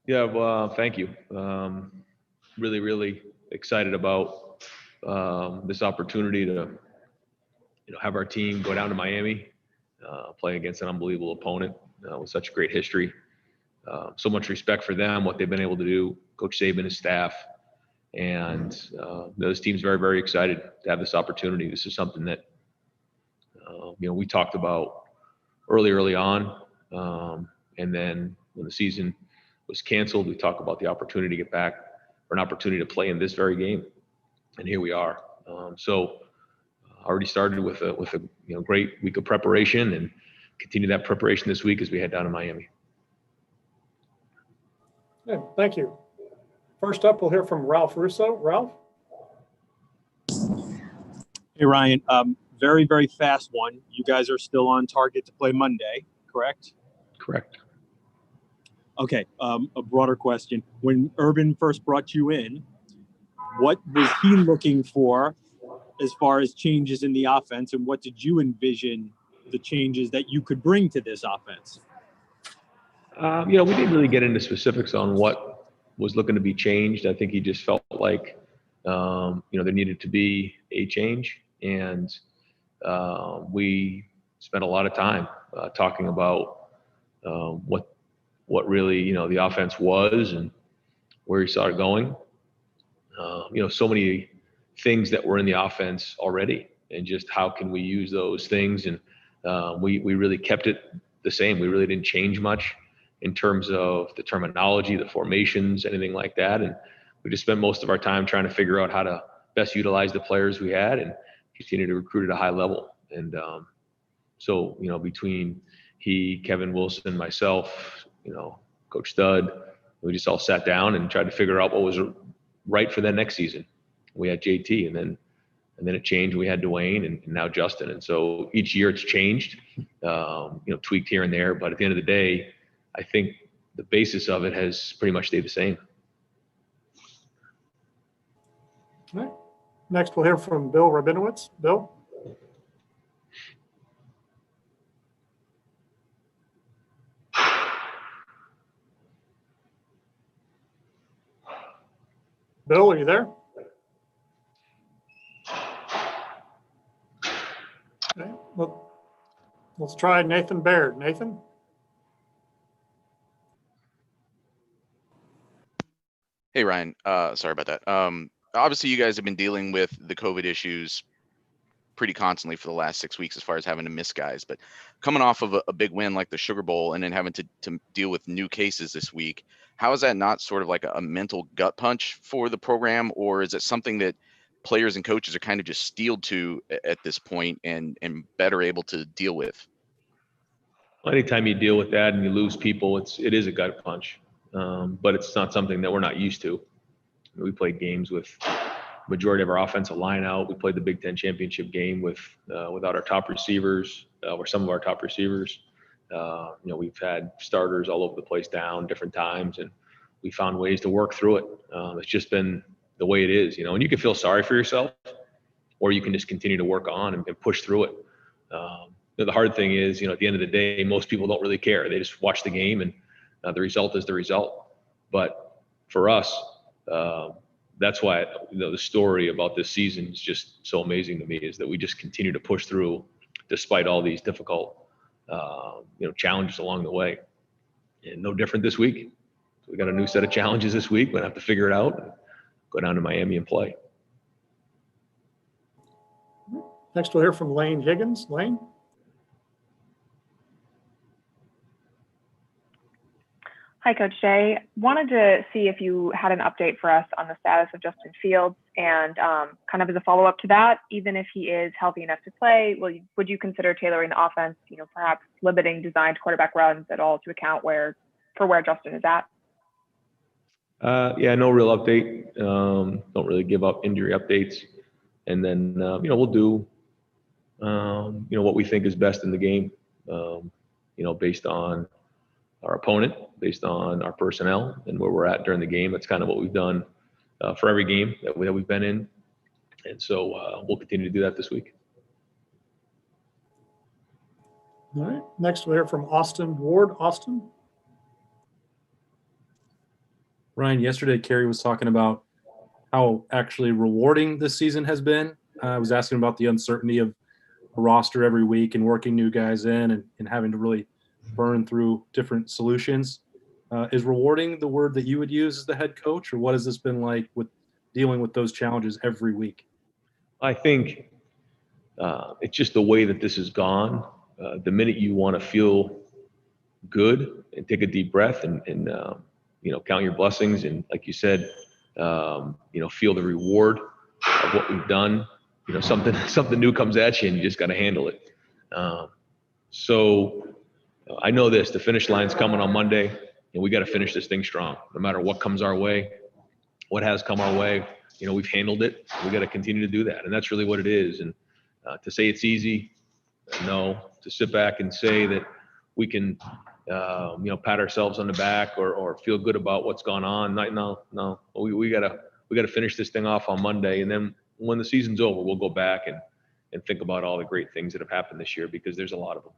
Yeah, well, thank you. Really, really excited about this opportunity to, have our team go down to Miami, play against an unbelievable opponent with such great history. So much respect for them, what they've been able to do, Coach Saban, his staff, and those teams very, very excited to have this opportunity. This is something that, we talked about early on, and then when the season was canceled, we talked about the opportunity to get back for an opportunity to play in this very game, and here we are. So already started with a great week of preparation, and continue that preparation this week as we head down to Miami. Yeah, thank you. First up, we'll hear from Ralph Russo. Ralph? Hey, Ryan. Very, very fast one. You guys are still on target to play Monday, correct? Correct. Okay. A broader question. When Urban first brought you in, what was he looking for as far as changes in the offense, and what did you envision the changes that you could bring to this offense? We didn't really get into specifics on what was looking to be changed. I think he just felt like, there needed to be a change. And we spent a lot of time talking about what really, the offense was and where he saw it going. So many things that were in the offense already, and just how can we use those things. And we really kept it the same. We really didn't change much in terms of the terminology, the formations, anything like that. And we just spent most of our time trying to figure out how to best utilize the players we had and continue to recruit at a high level. And so, between he, Kevin Wilson, myself, Coach Stud, we just all sat down and tried to figure out what was right for that next season. We had JT, and then it changed. We had Dwayne, and now Justin. And so each year it's changed, tweaked here and there. But at the end of the day, I think the basis of it has pretty much stayed the same. All right. Next, we'll hear from Bill Rabinowitz. Bill? Bill, are you there? Okay. Well, let's try Nathan Baird. Nathan? Hey, Ryan. Sorry about that. Obviously, you guys have been dealing with the COVID issues pretty constantly for the last 6 weeks as far as having to miss guys. But coming off of a big win like the Sugar Bowl and then having to deal with new cases this week, how is that not sort of like a mental gut punch for the program? Or is it something that players and coaches are kind of just steeled to at this point and better able to deal with? Well, anytime you deal with that and you lose people, it is a gut punch. But it's not something that we're not used to. We played games with majority of our offensive line out. We played the Big Ten championship game without our top receivers, or some of our top receivers. We've had starters all over the place down different times, and we found ways to work through it. It's just been the way it is, and you can feel sorry for yourself, or you can just continue to work on and push through it. The hard thing is, at the end of the day, most people don't really care. They just watch the game, and the result is the result. But for us, that's why the story about this season is just so amazing to me, is that we just continue to push through despite all these difficult challenges along the way. And no different this week. So we got a new set of challenges this week. We're gonna have to figure it out and go down to Miami and play. Next, we'll hear from Lane Higgins. Lane? Hi, Coach Jay. Wanted to see if you had an update for us on the status of Justin Fields, and kind of as a follow-up to that, even if he is healthy enough to play, would you consider tailoring the offense, perhaps limiting designed quarterback runs at all to account for where Justin is at? Yeah, no real update. Don't really give up injury updates. And then, we'll do, what we think is best in the game, based on our opponent, based on our personnel and where we're at during the game. That's kind of what we've done for every game that we've been in. And so we'll continue to do that this week. All right. Next, we'll hear from Austin Ward. Austin? Ryan, yesterday Kerry was talking about how actually rewarding this season has been. I was asking about the uncertainty of a roster every week and working new guys in and having to really burn through different solutions. Is rewarding the word that you would use as the head coach, or what has this been like with dealing with those challenges every week? I think it's just the way that this has gone. The minute you want to feel good and take a deep breath and count your blessings and, like you said, feel the reward of what we've done. Something new comes at you and you just got to handle it. So I know this: the finish line's coming on Monday, and we got to finish this thing strong, no matter what comes our way, what has come our way. We've handled it. We got to continue to do that, and that's really what it is. And to say it's easy, no. To sit back and say that we can, pat ourselves on the back or feel good about what's gone on. No. We gotta finish this thing off on Monday, and then when the season's over, we'll go back and think about all the great things that have happened this year, because there's a lot of them.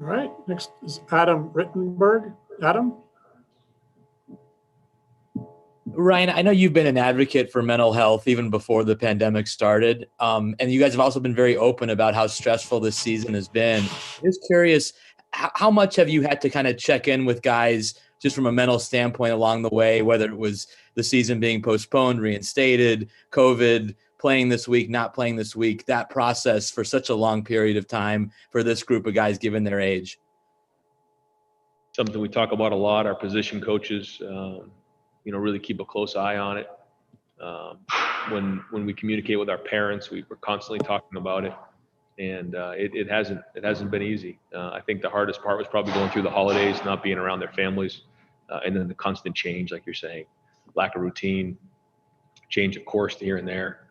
All right, next is Adam Rittenberg. Adam? Ryan, I know you've been an advocate for mental health even before the pandemic started. And you guys have also been very open about how stressful this season has been. Just curious, how much have you had to kind of check in with guys just from a mental standpoint along the way, whether it was the season being postponed, reinstated, COVID, playing this week, not playing this week, that process for such a long period of time for this group of guys given their age? Something we talk about a lot. Our position coaches, really keep a close eye on it. When we communicate with our parents, we're constantly talking about it, and it hasn't been easy. I think the hardest part was probably going through the holidays, not being around their families, and then the constant change, like you're saying, lack of routine, change of course here and there,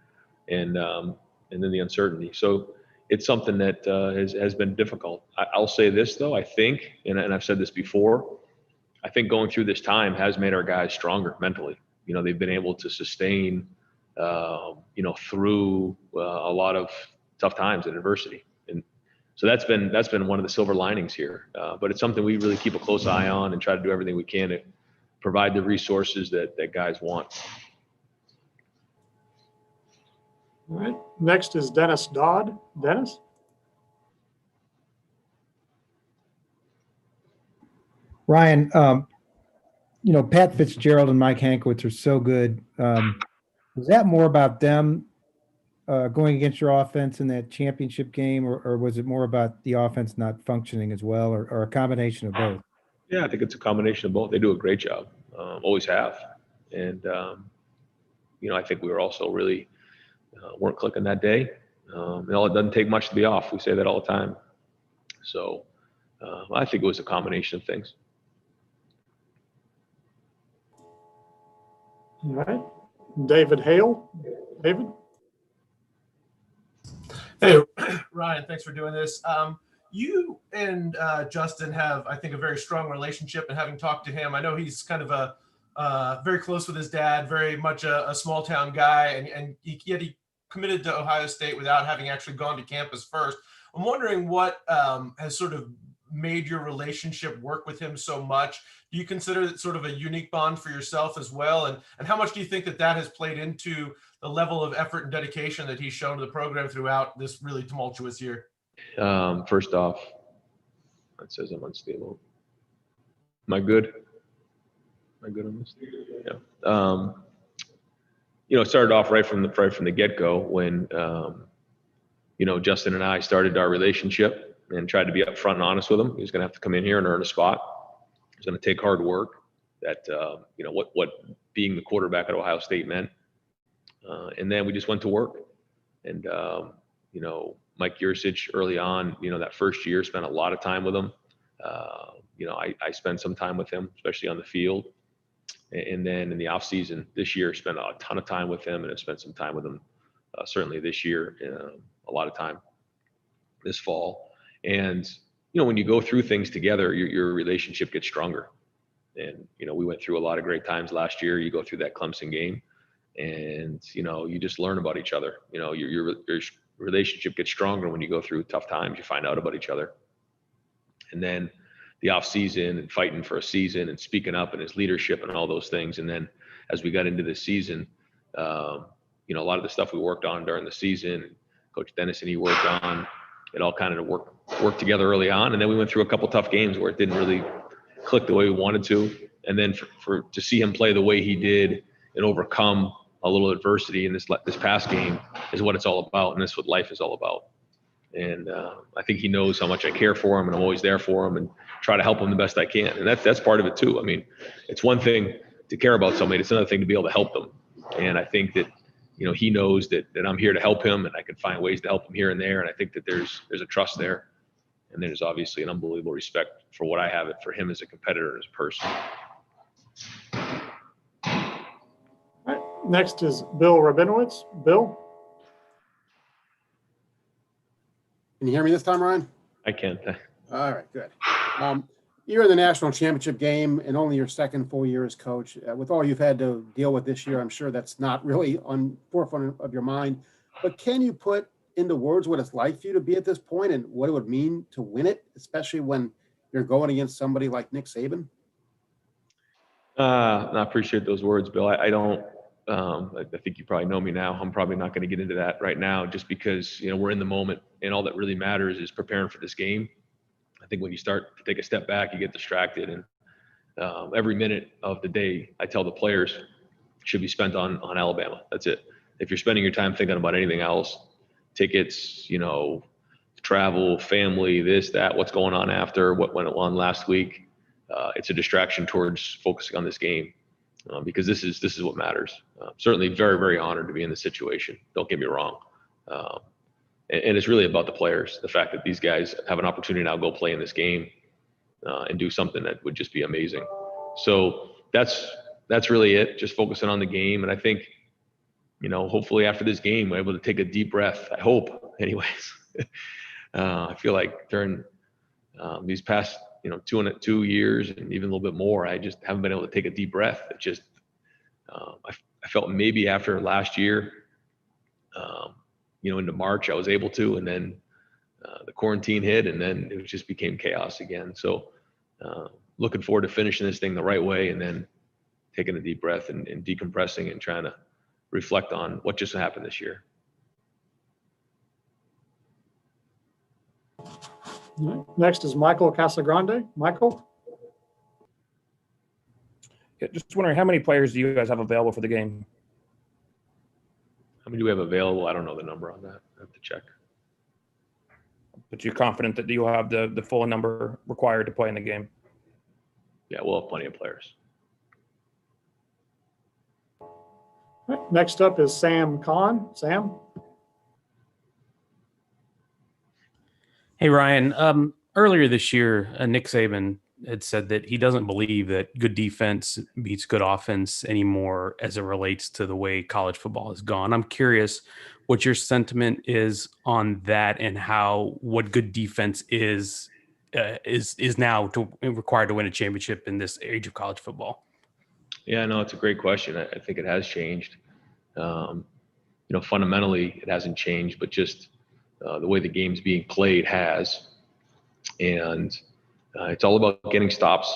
and then the uncertainty. So it's something that has been difficult. I'll say this though, I think, and I've said this before, I think going through this time has made our guys stronger mentally. They've been able to sustain, through a lot of tough times and adversity. And so that's been one of the silver linings here. But it's something we really keep a close eye on and try to do everything we can to provide the resources that guys want. All right, next is Dennis Dodd. Dennis? Ryan, Pat Fitzgerald and Mike Hankwitz are so good. Was that more about them going against your offense in that championship game, or was it more about the offense not functioning as well, or a combination of both? Yeah, I think it's a combination of both. They do a great job, always have. And, I think we were also really weren't clicking that day. It doesn't take much to be off. We say that all the time. So I think it was a combination of things. All right, David Hale. David? Hey, Ryan, thanks for doing this. You and Justin have, I think, a very strong relationship, and having talked to him, I know he's kind of very close with his dad, very much a small town guy, and yet he committed to Ohio State without having actually gone to campus first. I'm wondering what has sort of made your relationship work with him so much. Do you consider it sort of a unique bond for yourself as well? And how much do you think that has played into the level of effort and dedication that he's shown to the program throughout this really tumultuous year? First off, it says I'm unstable. Am I good? Am I good on this? Yeah. It started off right from the get-go when, Justin and I started our relationship and tried to be upfront and honest with him. He was going to have to come in here and earn a spot. It was going to take hard work. That what being the quarterback at Ohio State meant. And then we just went to work. And Mike Yursich early on, that first year, spent a lot of time with him. I spent some time with him, especially on the field. And then in the off season this year, spent a ton of time with him, and have spent some time with him certainly this year, a lot of time this fall. And when you go through things together, your relationship gets stronger. And we went through a lot of great times last year. You go through that Clemson game, and you just learn about each other. Your relationship gets stronger when you go through tough times. You find out about each other. And then the off season and fighting for a season and speaking up and his leadership and all those things. And then as we got into this season, you know, a lot of the stuff we worked on during the season, Coach Dennis and he worked on, it all kind of worked together early on. And then we went through a couple tough games where it didn't really click the way we wanted to. And then to see him play the way he did and overcome a little adversity in this past game is what it's all about. And that's what life is all about. And I think he knows how much I care for him, and I'm always there for him and try to help him the best I can. And that's part of it too. I mean, it's one thing to care about somebody. It's another thing to be able to help them. And I think that, you know, he knows that I'm here to help him, and I can find ways to help him here and there. And I think that there's a trust there. And there's obviously an unbelievable respect for what I have it for him as a competitor and as a person. All right. Next is Bill Rabinowitz. Bill? Can you hear me this time, Ryan? I can. All right, good. You're in the national championship game and only your second full year as coach. With all you've had to deal with this year, I'm sure that's not really on forefront of your mind. But can you put into words what it's like for you to be at this point and what it would mean to win it, especially when you're going against somebody like Nick Saban? I appreciate those words, Bill. I don't. I think you probably know me now. I'm probably not going to get into that right now, just because, you know, we're in the moment, and all that really matters is preparing for this game. I think when you start to take a step back, you get distracted, and every minute of the day, I tell the players, should be spent on Alabama. That's it. If you're spending your time thinking about anything else, tickets, you know, travel, family, this, that, what's going on after, what went on last week, it's a distraction towards focusing on this game. Because this is what matters. Certainly very, very honored to be in this situation. Don't get me wrong. And it's really about the players. The fact that these guys have an opportunity now to go play in this game and do something that would just be amazing. So that's really it. Just focusing on the game. And I think, you know, hopefully after this game, we're able to take a deep breath. I hope, anyways. I feel like during these past, you know, 2 years and even a little bit more, I just haven't been able to take a deep breath. It just, I felt maybe after last year, you know, into March, I was able to, and then the quarantine hit, and then it just became chaos again. So looking forward to finishing this thing the right way, and then taking a deep breath and decompressing and trying to reflect on what just happened this year. Next is Michael Casagrande. Michael? Yeah, just wondering, how many players do you guys have available for the game? How many do we have available? I don't know the number on that. I have to check. But you're confident that you have the full number required to play in the game? Yeah, we'll have plenty of players. Next up is Sam Kahn. Sam? Hey, Ryan. Earlier this year, Nick Saban had said that he doesn't believe that good defense beats good offense anymore as it relates to the way college football has gone. I'm curious what your sentiment is on that, and how what good defense is now required to win a championship in this age of college football. Yeah, no, it's a great question. I think it has changed. You know, fundamentally, it hasn't changed, but just the way the game's being played has. And it's all about getting stops.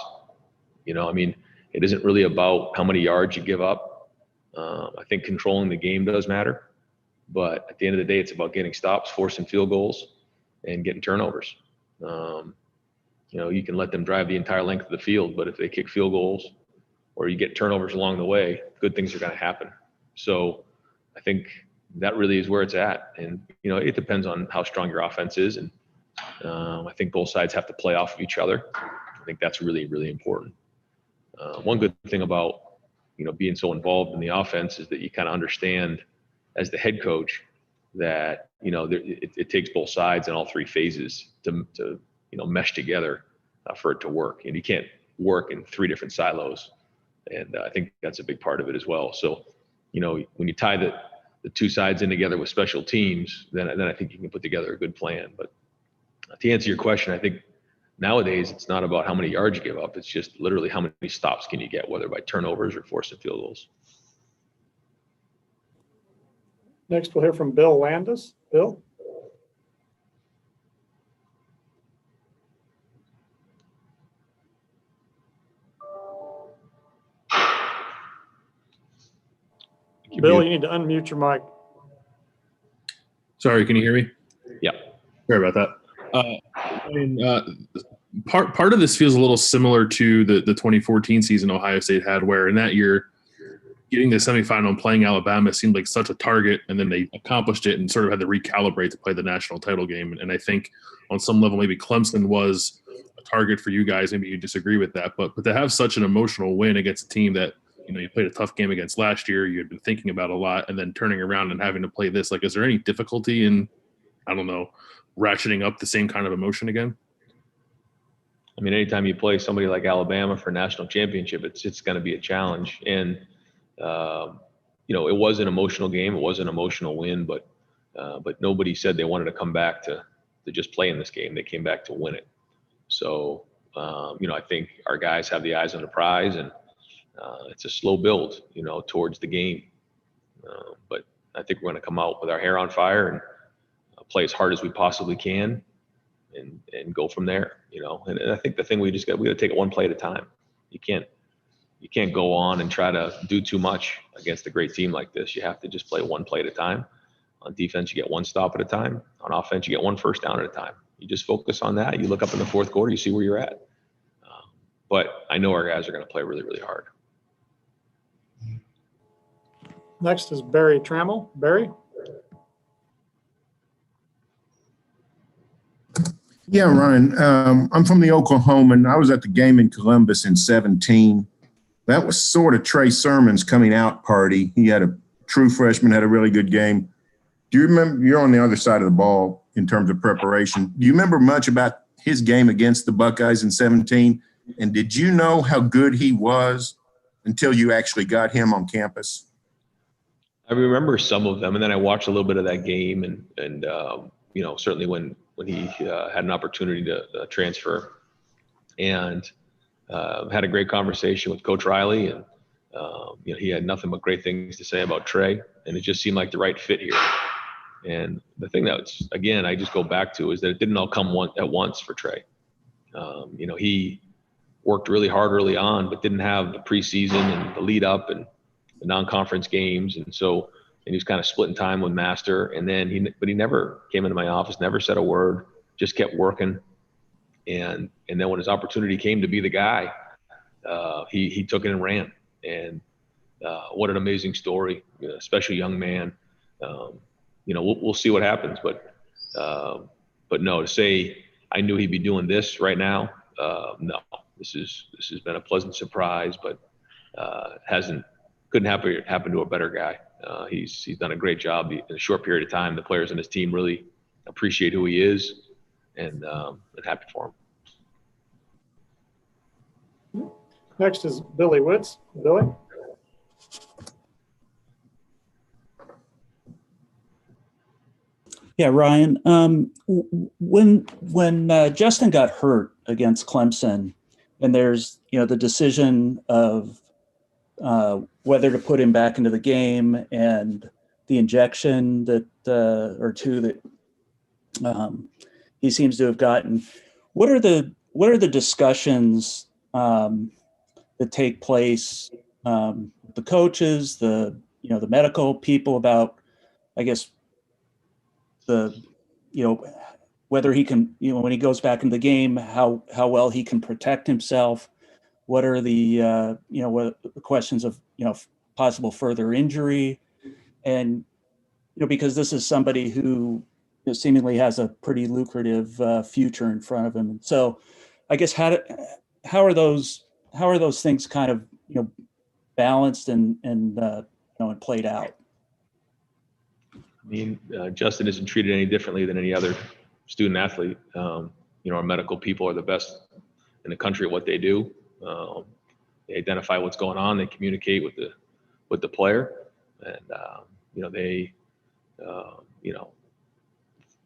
You know, I mean, it isn't really about how many yards you give up. I think controlling the game does matter. But at the end of the day, it's about getting stops, forcing field goals, and getting turnovers. You know, you can let them drive the entire length of the field, but if they kick field goals or you get turnovers along the way, good things are going to happen. So I think that really is where it's at. And, you know, it depends on how strong your offense is. And I think both sides have to play off of each other. I think that's really, really important. One good thing about, you know, being so involved in the offense is that you kind of understand as the head coach that, you know, it takes both sides in all three phases to you know, mesh together for it to work. And you can't work in three different silos. And I think that's a big part of it as well. So, you know, when you tie the two sides in together with special teams, then I think you can put together a good plan. But to answer your question, I think nowadays it's not about how many yards you give up. It's just literally how many stops can you get, whether by turnovers or forcing field goals. Next, we'll hear from Bill Landis. Bill? Bill, you need to unmute your mic. Sorry, can you hear me? Yeah. Sorry about that. Part of this feels a little similar to the 2014 season Ohio State had, where in that year, getting the semifinal and playing Alabama seemed like such a target, and then they accomplished it and sort of had to recalibrate to play the national title game. And I think on some level, maybe Clemson was a target for you guys. Maybe you disagree with that, but to have such an emotional win against a team that, you know, you played a tough game against last year, you had been thinking about a lot, and then turning around and having to play this, like, is there any difficulty in, I don't know, ratcheting up the same kind of emotion again? I mean, anytime you play somebody like Alabama for a national championship, it's going to be a challenge. And, you know, it was an emotional game. It was an emotional win, but nobody said they wanted to come back to just play in this game. They came back to win it. So, you know, I think our guys have the eyes on the prize, and it's a slow build, you know, towards the game. But I think we're going to come out with our hair on fire and play as hard as we possibly can and go from there, you know. And I think the thing we got to take it one play at a time. You can't go on and try to do too much against a great team like this. You have to just play one play at a time. On defense, you get one stop at a time. On offense, you get one first down at a time. You just focus on that. You look up in the fourth quarter, you see where you're at. But I know our guys are going to play really, really hard. Next is Barry Trammell. Barry? Yeah, Ryan. I'm from the Oklahoman. I was at the game in Columbus in 2017. That was sort of Trey Sermon's coming out party. He had a true freshman, had a really good game. Do you remember, you're on the other side of the ball in terms of preparation. Do you remember much about his game against the Buckeyes in 2017? And did you know how good he was until you actually got him on campus? I remember some of them, and then I watched a little bit of that game, and you know, certainly when he had an opportunity to transfer, and had a great conversation with Coach Riley, and you know, he had nothing but great things to say about Trey, and it just seemed like the right fit here. And the thing that's, again, I just go back to is that it didn't all come at once for Trey. You know, he worked really hard early on, but didn't have the preseason and the lead up and the non-conference games. And so, and he was kind of splitting time with Master. And then he never came into my office, never said a word, just kept working. And then when his opportunity came to be the guy, he took it and ran. And what an amazing story, you know, especially young man. You know, we'll see what happens, but no, to say I knew he'd be doing this right now, no. This has been a pleasant surprise, but couldn't happen to a better guy. He's done a great job in a short period of time. The players on his team really appreciate who he is, and happy for him. Next is Billy Woods. Billy? Yeah, Ryan. When Justin got hurt against Clemson, and there's, you know, the decision of whether to put him back into the game and the injection that or two that he seems to have gotten. What are the discussions that take place? The coaches, the medical people about, I guess, whether he can, when he goes back in the game, how well he can protect himself. What are the questions of, possible further injury, and, because this is somebody who seemingly has a pretty lucrative future in front of him. And so I guess how are those things kind of, balanced and played out? I mean, Justin isn't treated any differently than any other student athlete. Our medical people are the best in the country at what they do. They identify what's going on. They communicate with the player, and they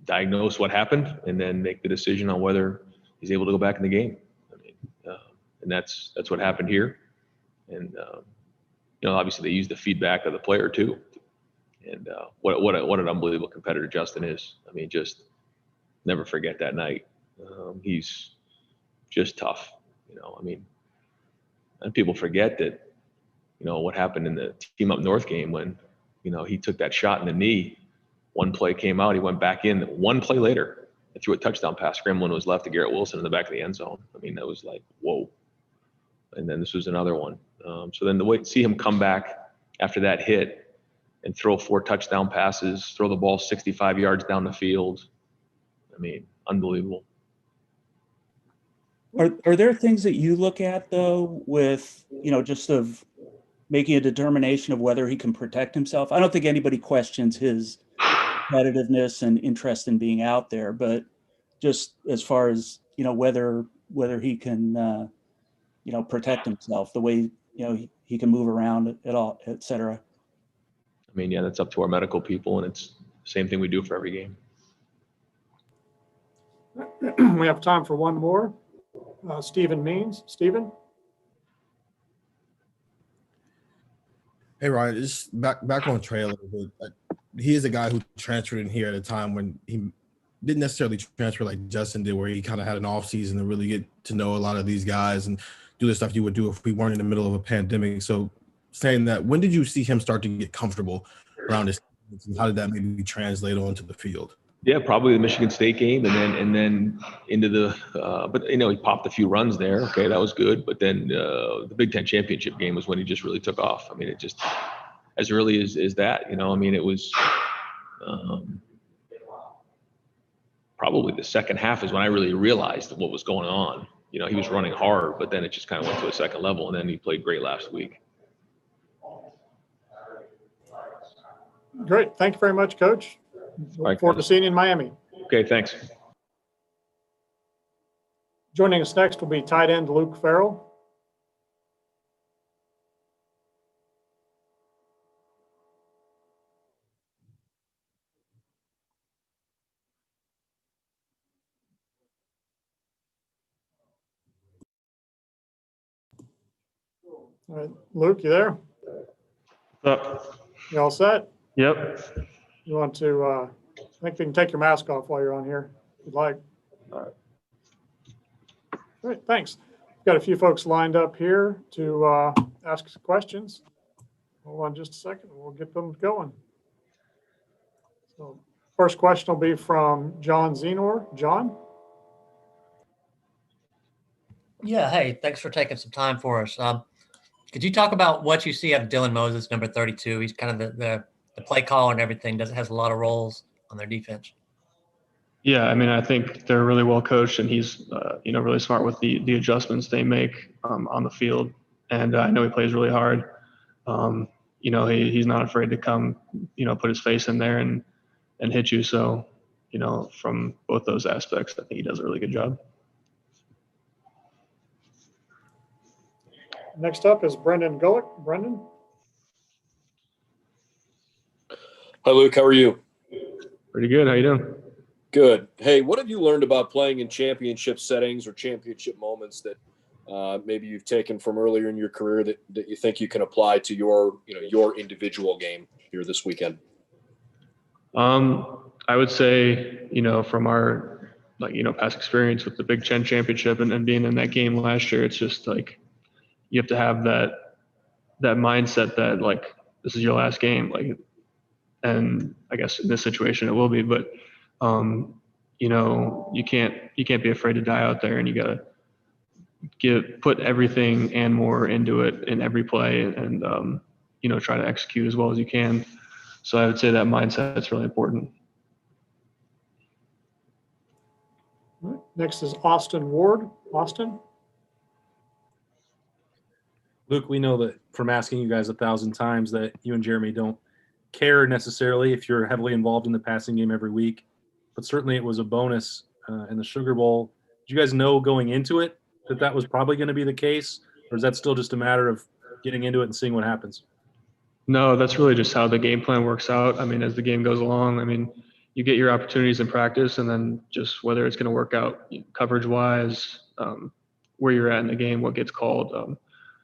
diagnose what happened and then make the decision on whether he's able to go back in the game. I mean, and that's what happened here. And obviously they use the feedback of the player too. And what an unbelievable competitor Justin is. I mean, just never forget that night. He's just tough. And people forget that, what happened in the team up north game when he took that shot in the knee. One play came out, he went back in. One play later, and threw a touchdown pass, scrambling to his left to Garrett Wilson in the back of the end zone. I mean, that was like, whoa. And then this was another one. So then see him come back after that hit and throw 4 touchdown passes, throw the ball 65 yards down the field. I mean, unbelievable. Are there things that you look at though with, just of making a determination of whether he can protect himself? I don't think anybody questions his competitiveness and interest in being out there, but just as far as, whether he can, protect himself, the way, he can move around at all, et cetera. I mean, yeah, that's up to our medical people, and it's the same thing we do for every game. We have time for one more. Stephen Means. Stephen? Hey, Ryan, just back on Trey a little bit. He is a guy who transferred in here at a time when he didn't necessarily transfer like Justin did, where he kind of had an off season to really get to know a lot of these guys and do the stuff you would do if we weren't in the middle of a pandemic. So saying that, when did you see him start to get comfortable around his teammates, and how did that maybe translate onto the field? Yeah, probably the Michigan State game, and then into the but he popped a few runs there. Okay, that was good. But then the Big Ten championship game was when he just really took off. I mean, it just as early as that. I mean, it was probably the second half is when I really realized what was going on. He was running hard, but then it just kind of went to a second level, and then he played great last week. Great. Thank you very much, Coach. Look forward to seeing you in Miami. Okay, thanks. Joining us next will be tight end Luke Farrell. All right, Luke, you there? What's up? You all set? Yep. You want to, I think you can take your mask off while you're on here, if you'd like. All right. Great, thanks. We've got a few folks lined up here to ask some questions. Hold on just a second, we'll get them going. So first question will be from John Zenor. John? Yeah, hey, thanks for taking some time for us. Could you talk about what you see out of Dylan Moses, number 32? He's kind of the play caller and everything. Has a lot of roles on their defense. Yeah, I mean, I think they're really well coached, and he's really smart with the adjustments they make on the field. And I know he plays really hard. He's not afraid to come, put his face in there and hit you. So, from both those aspects, I think he does a really good job. Next up is Brendan Gullick. Brendan? Hi, Luke. How are you? Pretty good. How you doing? Good. Hey, what have you learned about playing in championship settings or championship moments that maybe you've taken from earlier in your career that you think you can apply to your individual game here this weekend? I would say, from our past experience with the Big Ten championship and being in that game last year, it's just like you have to have that mindset that this is your last game, and I guess in this situation it will be, but you can't be afraid to die out there, and you gotta put everything and more into it in every play, and try to execute as well as you can. So I would say that mindset is really important. Next is Austin Ward. Austin? Luke, we know that from asking you guys 1,000 times that you and Jeremy don't care necessarily if you're heavily involved in the passing game every week, but certainly it was a bonus in the Sugar Bowl. Did you guys know going into it that was probably going to be the case, or is that still just a matter of getting into it and seeing what happens? No, that's really just how the game plan works out. I mean, as the game goes along, I mean, you get your opportunities in practice, and then just whether it's going to work out coverage-wise, where you're at in the game, what gets called.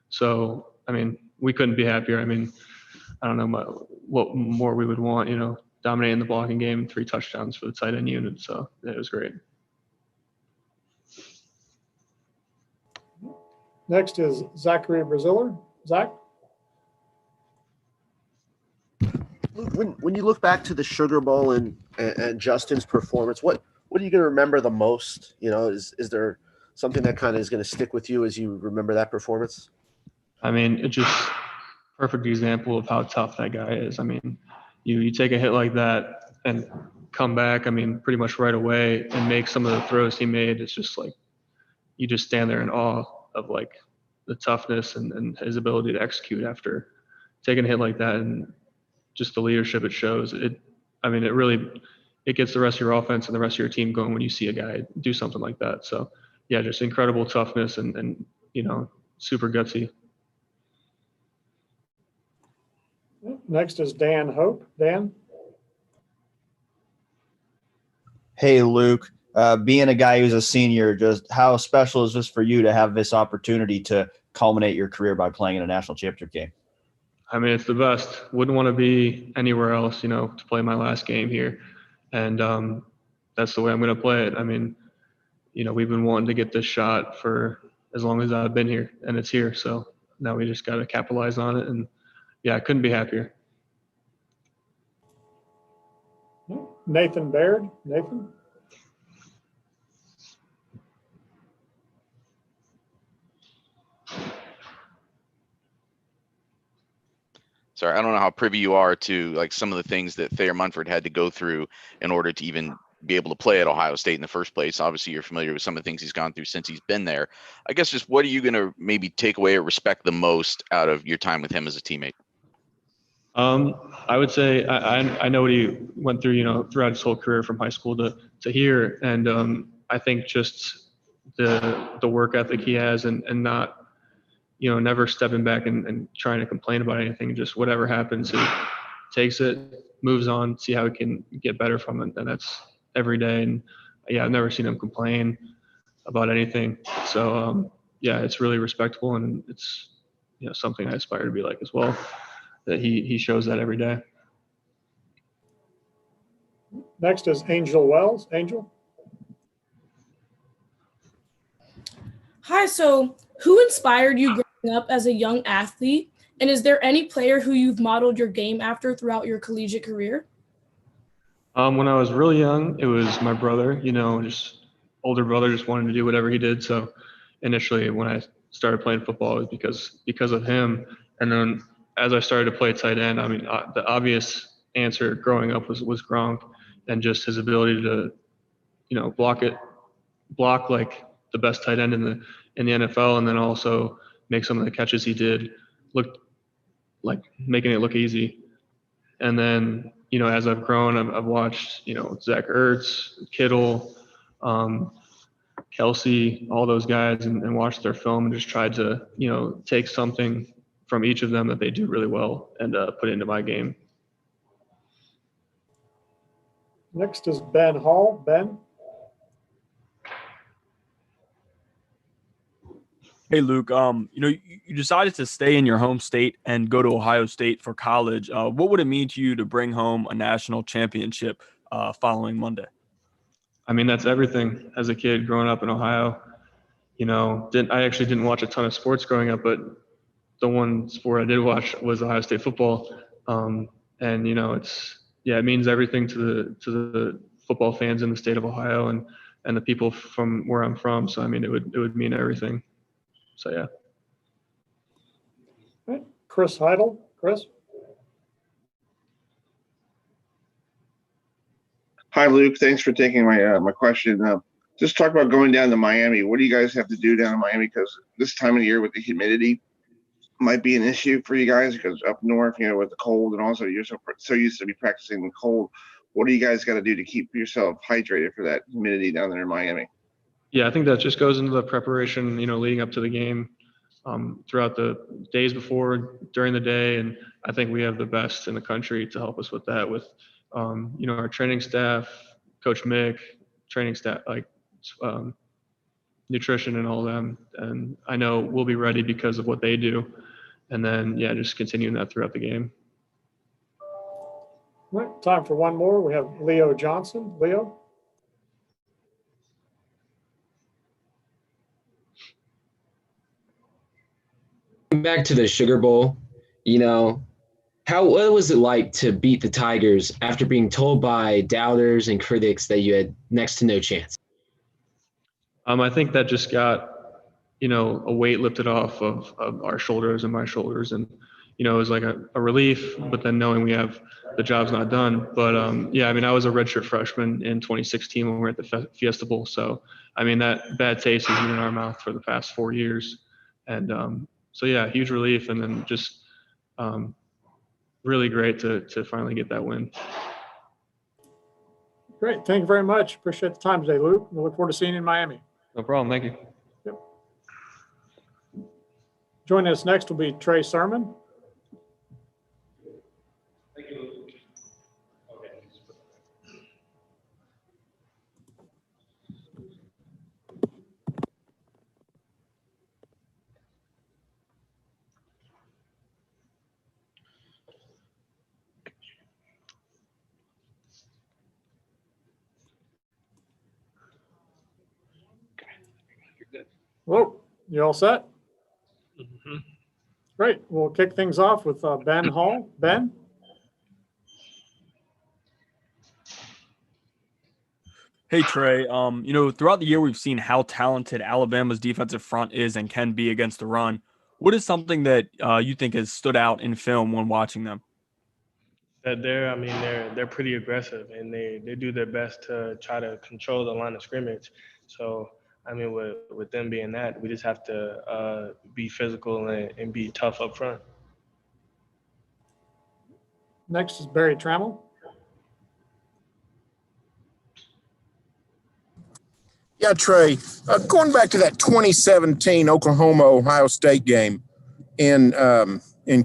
So, I mean, we couldn't be happier. I mean, I don't know what more we would want, dominating the blocking game, 3 touchdowns for the tight end unit. So it was great. Next is Zachary Braziller. Zach? when you look back to the Sugar Bowl and Justin's performance, what are you going to remember the most? You know, is there something that kind of is going to stick with you as you remember that performance? I mean, it's just perfect example of how tough that guy is. I mean, you take a hit like that and come back, I mean, pretty much right away and make some of the throws he made. It's just like, you just stand there in awe of like the toughness and his ability to execute after taking a hit like that, and just the leadership it shows. It gets the rest of your offense and the rest of your team going when you see a guy do something like that. So yeah, just incredible toughness and super gutsy. Next is Dan Hope. Dan? Hey, Luke, being a guy who's a senior, just how special is this for you to have this opportunity to culminate your career by playing in a national championship game? I mean, it's the best. Wouldn't want to be anywhere else, to play my last game here. And that's the way I'm going to play it. I mean, we've been wanting to get this shot for as long as I've been here, and it's here. So now we just got to capitalize on it. And yeah, I couldn't be happier. Nathan Baird. Nathan? Sorry, I don't know how privy you are to like some of the things that Thayer Munford had to go through in order to even be able to play at Ohio State in the first place. Obviously, you're familiar with some of the things he's gone through since he's been there. I guess just what are you going to maybe take away or respect the most out of your time with him as a teammate? I would say I know what he went through, throughout his whole career from high school to here. And I think just the work ethic he has and not, never stepping back and trying to complain about anything. Just whatever happens, he takes it, moves on, see how he can get better from it. And that's every day. And yeah, I've never seen him complain about anything. So yeah, it's really respectable, and it's, something I aspire to be like as well, that he shows that every day. Next is Angel Wells. Angel? Hi, so who inspired you growing up as a young athlete? And is there any player who you've modeled your game after throughout your collegiate career? When I was really young, it was my brother, just older brother, just wanted to do whatever he did. So initially when I started playing football, it was because of him. And then as I started to play tight end, I mean, the obvious answer growing up was Gronk, and just his ability to, block like the best tight end in the NFL, and then also make some of the catches he did look like making it look easy. And then, as I've grown, I've watched, Zach Ertz, Kittle, Kelsey, all those guys, and watched their film and just tried to, take something from each of them that they do really well and put it into my game. Next is Ben Hall. Ben? Hey, Luke, you decided to stay in your home state and go to Ohio State for college. What would it mean to you to bring home a national championship following Monday? I mean, that's everything. As a kid growing up in Ohio, I actually didn't watch a ton of sports growing up, but the one sport I did watch was Ohio State football. And, it means everything to the football fans in the state of Ohio and the people from where I'm from. So, I mean, it would mean everything. So, yeah. All right. Chris Heidel. Chris? Hi, Luke. Thanks for taking my question. Just talk about going down to Miami. What do you guys have to do down in Miami? Because this time of the year with the humidity might be an issue for you guys, because up north, with the cold, and also you're so used to be practicing in the cold. What do you guys got to do to keep yourself hydrated for that humidity down there in Miami? Yeah, I think that just goes into the preparation, leading up to the game, throughout the days before, during the day. And I think we have the best in the country to help us with that, with, our training staff, Coach Mick, training staff, like nutrition and all of them. And I know we'll be ready because of what they do. And then, yeah, just continuing that throughout the game. All right, time for one more. We have Leo Johnson. Leo? Back to the Sugar Bowl, what was it like to beat the Tigers after being told by doubters and critics that you had next to no chance? I think that just got, a weight lifted off of our shoulders and my shoulders. And, it was like a relief, but then knowing the job's not done. But I was a redshirt freshman in 2016 when we were at the Fiesta Bowl. So, that bad taste has been in our mouth for the past 4 years. And huge relief. And then just really great to finally get that win. Great. Thank you very much. Appreciate the time today, Luke. We look forward to seeing you in Miami. No problem. Thank you. Yep. Joining us next will be Trey Sermon. Thank you. Hello, you all set? Mm-hmm. Great. We'll kick things off with Ben Hall. Ben? Hey Trey, throughout the year we've seen how talented Alabama's defensive front is and can be against the run. What is something that you think has stood out in film when watching them? That they're pretty aggressive and they do their best to try to control the line of scrimmage. So with them being that, we just have to be physical and be tough up front. Next is Barry Trammell. Yeah, Trey, going back to that 2017 Oklahoma-Ohio State game in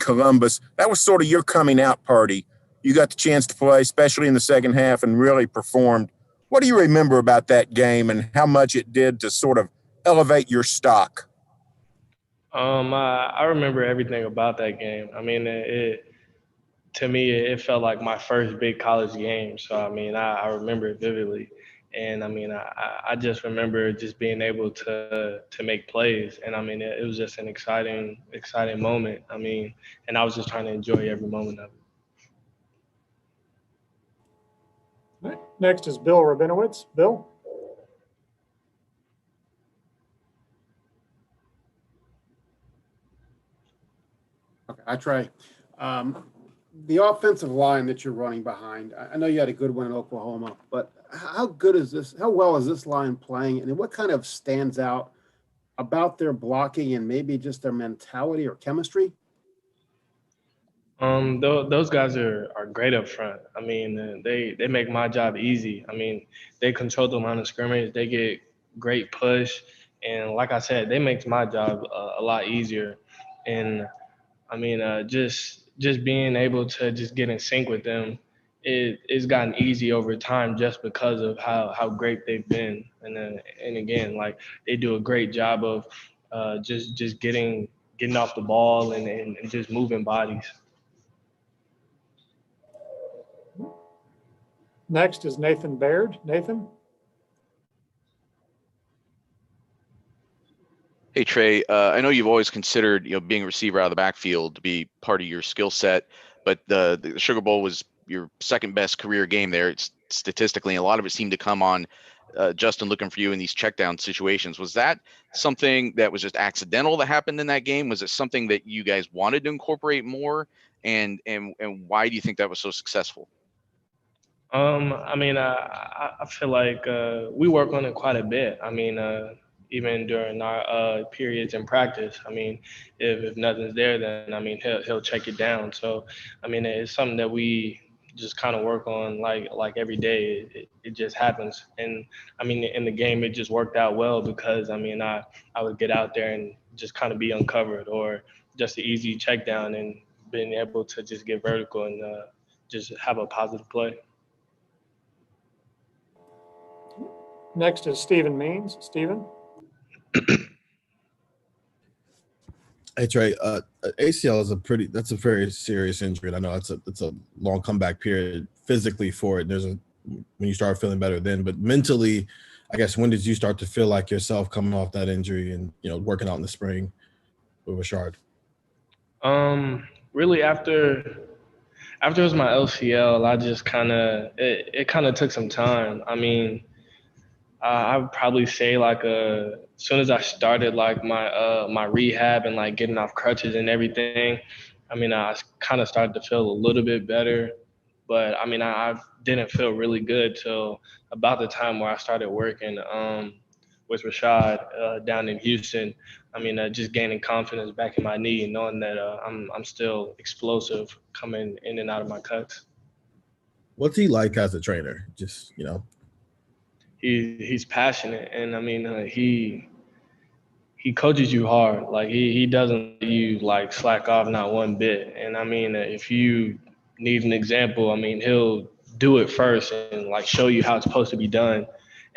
Columbus, that was sort of your coming out party. You got the chance to play, especially in the second half, and really performed. What do you remember about that game and how much it did to sort of elevate your stock? I remember everything about that game. To me, it felt like my first big college game. So, I remember it vividly. And, I just remember just being able to make plays. And, it was just an exciting moment. And I was just trying to enjoy every moment of it. Next is Bill Rabinowitz. Bill? Okay, I try. The offensive line that you're running behind, I know you had a good one in Oklahoma, but how well is this line playing, and what kind of stands out about their blocking and maybe just their mentality or chemistry? Those guys are great up front. They make my job easy. They control the line of scrimmage. They get great push, and like I said, they make my job a lot easier. And just being able to just get in sync with them, it's gotten easy over time just because of how great they've been. And again, like they do a great job of just getting off the ball and just moving bodies. Next is Nathan Baird. Nathan? Hey Trey, I know you've always considered being a receiver out of the backfield to be part of your skill set, but the Sugar Bowl was your second best career game there. It's statistically, a lot of it seemed to come on Justin looking for you in these check down situations. Was that something that was just accidental that happened in that game? Was it something that you guys wanted to incorporate more? And why do you think that was so successful? I feel like we work on it quite a bit. Even during our periods in practice, if nothing's there, then he'll check it down. So, it's something that we just kind of work on like every day. It just happens. And in the game, it just worked out well because I would get out there and just kind of be uncovered or just an easy check down and being able to just get vertical and just have a positive play. Next is Stephen Means. Stephen? Hey Trey, ACL is that's a very serious injury. And I know it's a long comeback period physically for it. When you start feeling better then, but mentally, I guess when did you start to feel like yourself coming off that injury and working out in the spring with Rashard? Really after After it was my LCL, I just it kind of took some time. I mean, I would probably say like as soon as I started like my rehab and like getting off crutches and everything, I mean I kind of started to feel a little bit better, but I mean I didn't feel really good till about the time where I started working with Rashad down in Houston. I mean just gaining confidence back in my knee and knowing that I'm still explosive coming in and out of my cuts. What's he like as a trainer? Just he's passionate, and I mean he coaches you hard. Like he doesn't let you like slack off not one bit. And I mean if you need an example, I mean he'll do it first and like show you how it's supposed to be done.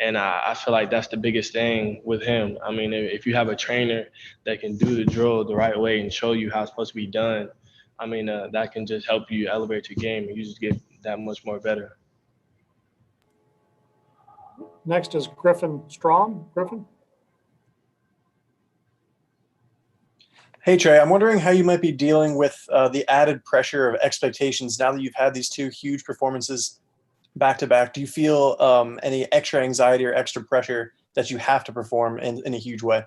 And I feel like that's the biggest thing with him. I mean if you have a trainer that can do the drill the right way and show you how it's supposed to be done, I mean that can just help you elevate your game and you just get that much more better. Next is Griffin Strong. Griffin? Hey, Trey, I'm wondering how you might be dealing with the added pressure of expectations now that you've had these two huge performances back to back. Do you feel any extra anxiety or extra pressure that you have to perform in a huge way?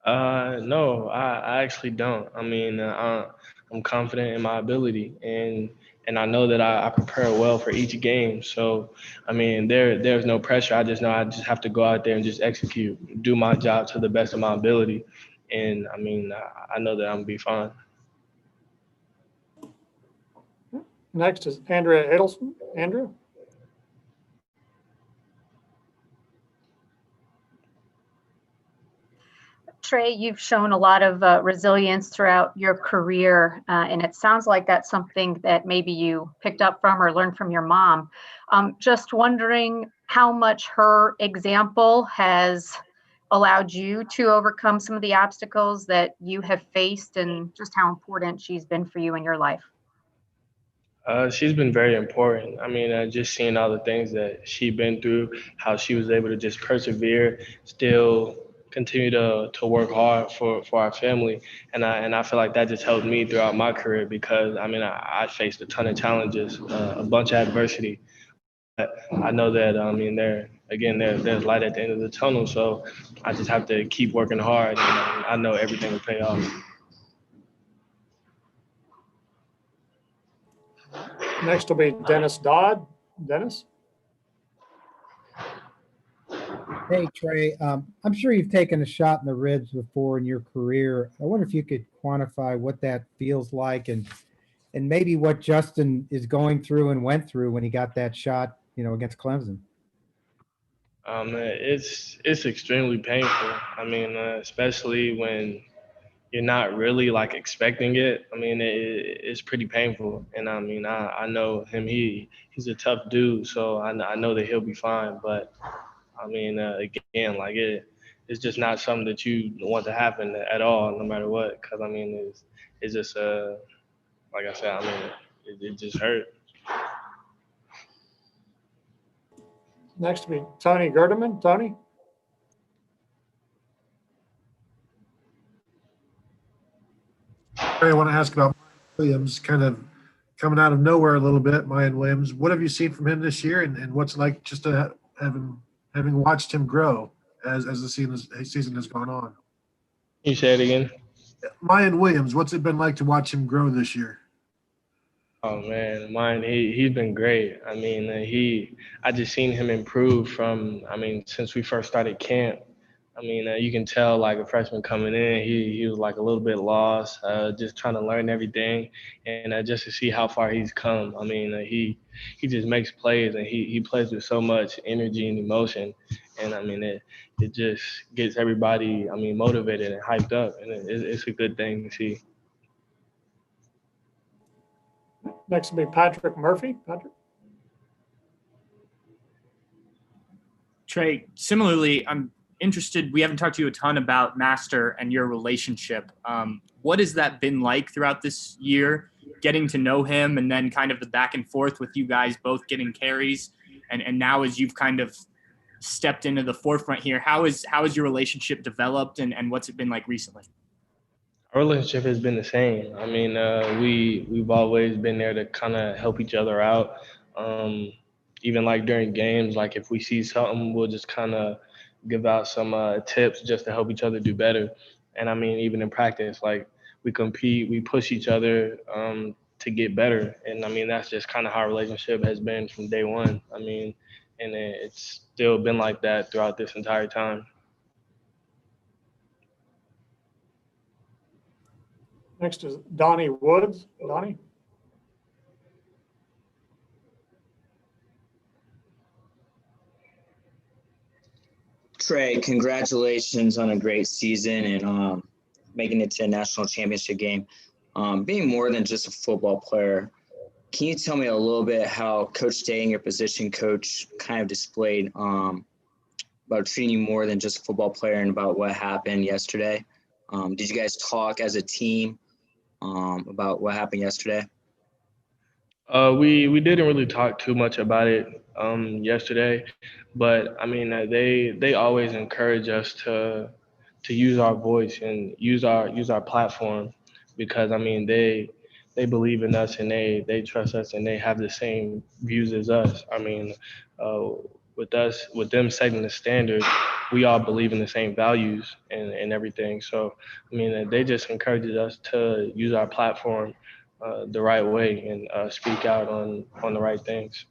No, I actually don't. I mean, I'm confident in my ability, and I know that I prepare well for each game. So, I mean, there's no pressure. I just know I just have to go out there and just execute, do my job to the best of my ability. And I mean, I know that I'm gonna be fine. Next is Andrea Edelson. Andrea? Trey, you've shown a lot of resilience throughout your career, and it sounds like that's something that maybe you picked up from or learned from your mom. Just wondering how much her example has allowed you to overcome some of the obstacles that you have faced and just how important she's been for you in your life. She's been very important. I mean, just seeing all the things that she's been through, how she was able to just persevere, still continue to work hard for our family. And I feel like that just helped me throughout my career because, I mean, I faced a ton of challenges, a bunch of adversity. But I know that, I mean, there's light at the end of the tunnel. So I just have to keep working hard, and I know everything will pay off. Next will be Dennis Dodd. Dennis? Hey, Trey, I'm sure you've taken a shot in the ribs before in your career. I wonder if you could quantify what that feels like and maybe what Justin is going through and went through when he got that shot, against Clemson. It's extremely painful. I mean, especially when you're not really like expecting it. I mean, it's pretty painful. And I mean, I know him. He's a tough dude, so I know that he'll be fine. But I mean, again, like it's just not something that you want to happen at all, no matter what. Because I mean, it's just like I said, I mean, it just hurt. Next will be Tony Gerdeman. Tony? I want to ask about Williams, kind of coming out of nowhere a little bit. Mayan Williams, what have you seen from him this year, and what's it like just to having watched him grow as the season has gone on? You say it again. Mayan Williams, what's it been like to watch him grow this year? Oh man, mine. He's been great. I mean, I just seen him improve from. I mean, since we first started camp. I mean, you can tell like a freshman coming in, he was like a little bit lost, just trying to learn everything, and just to see how far he's come. I mean, he just makes plays, and he plays with so much energy and emotion, and I mean it just gets everybody, I mean, motivated and hyped up, and it's a good thing to see. Next will be Patrick Murphy. Patrick? Trey, similarly, I'm interested, we haven't talked to you a ton about Master and your relationship. What has that been like throughout this year, getting to know him and then kind of the back and forth with you guys both getting carries? And now as you've kind of stepped into the forefront here, how is your relationship developed and what's it been like recently? Our relationship has been the same. I mean, we've always been there to kind of help each other out. Even like during games, like if we see something, we'll just kind of give out some tips just to help each other do better. And I mean, even in practice, like we compete, we push each other to get better. And I mean, that's just kind of how our relationship has been from day one. I mean, and it's still been like that throughout this entire time. Next is Donnie Woods. Donnie? Trey, congratulations on a great season and making it to a national championship game. Being more than just a football player, can you tell me a little bit how Coach Day and your position coach kind of displayed about treating you more than just a football player and about what happened yesterday? Did you guys talk as a team about what happened yesterday? We didn't really talk too much about it yesterday, but I mean they always encourage us to use our voice and use our platform, because I mean they believe in us and they trust us and they have the same views as us. I mean, with them setting the standard, we all believe in the same values and everything. So I mean they just encouraged us to use our platform the right way and speak out on the right things.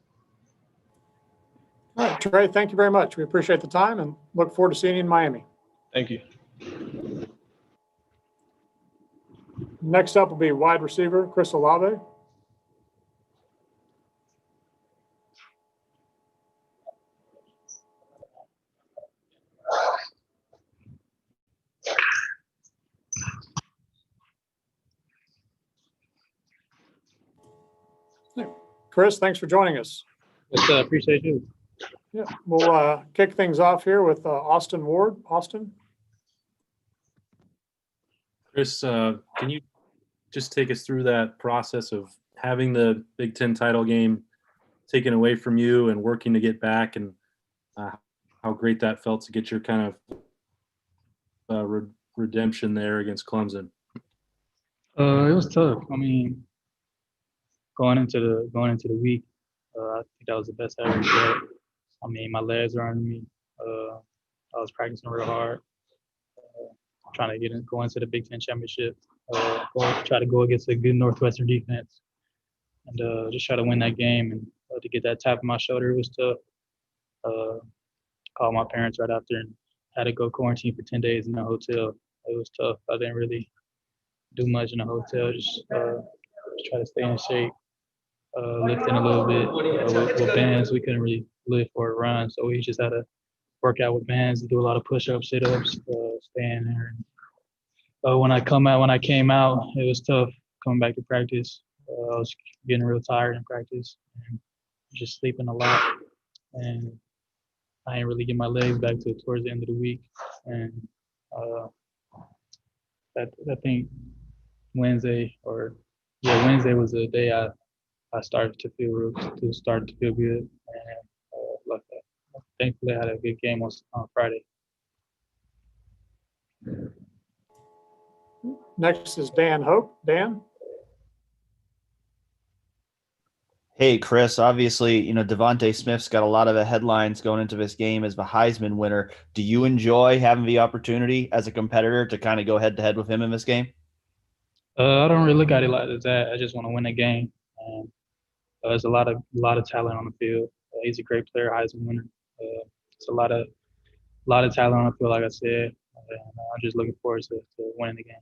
All right, Trey, thank you very much. We appreciate the time and look forward to seeing you in Miami. Thank you. Next up will be wide receiver Chris Olave. Chris, thanks for joining us. Yes, appreciate you. Yeah, we'll kick things off here with Austin Ward. Austin? Chris, can you just take us through that process of having the Big Ten title game taken away from you and working to get back, and how great that felt to get your kind of redemption there against Clemson? It was tough. I mean, going into the week, I think that was the best I ever felt. I mean, my legs are under me. I was practicing real hard, trying to go into the Big Ten championship, try to go against a good Northwestern defense, and just try to win that game. And to get that tap on my shoulder, it was tough. Called my parents right after and had to go quarantine for 10 days in a hotel. It was tough. I didn't really do much in the hotel. Just try to stay in shape. Lifting a little bit with bands. We couldn't really lift or run, so we just had to work out with bands, do a lot of push-ups, sit-ups, stay in there. When I came out, it was tough coming back to practice. I was getting real tired in practice and just sleeping a lot, and I didn't really get my legs back till towards the end of the week. And I think Wednesday was the day I started to feel good, and thankfully I had a good game on Friday. Next is Dan Hope. Dan? Hey, Chris, obviously, Devonta Smith's got a lot of the headlines going into this game as the Heisman winner. Do you enjoy having the opportunity as a competitor to kind of go head-to-head with him in this game? I don't really look at it like that. I just want to win a game. There's a lot of talent on the field. He's a great player, Heisman winner. It's a lot of talent on the field, like I said. I'm just looking forward to winning the game.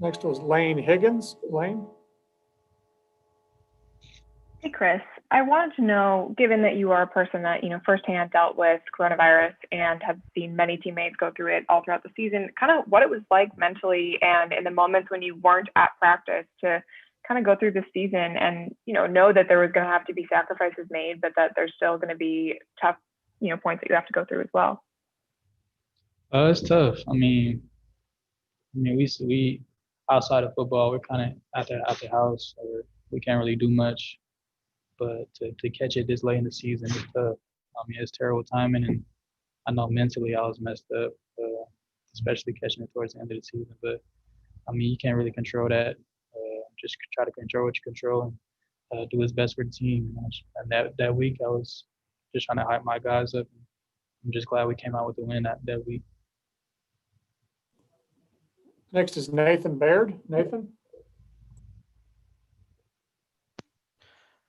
Next was Lane Higgins. Lane? Hey, Chris. I wanted to know, given that you are a person that, firsthand dealt with coronavirus and have seen many teammates go through it all throughout the season, kind of what it was like mentally and in the moments when you weren't at practice to kind of go through the season and, know that there was going to have to be sacrifices made, but that there's still going to be tough, points that you have to go through as well. It's tough. I mean, we outside of football, we're kind of at the house, or we can't really do much. But to catch it this late in the season is tough. I mean, it's terrible timing, and I know mentally I was messed up. especially catching it towards the end of the season. But I mean, you can't really control that. Just try to control what you control and do his best for the team. And that week, I was just trying to hype my guys up. I'm just glad we came out with the win that week. Next is Nathan Baird. Nathan?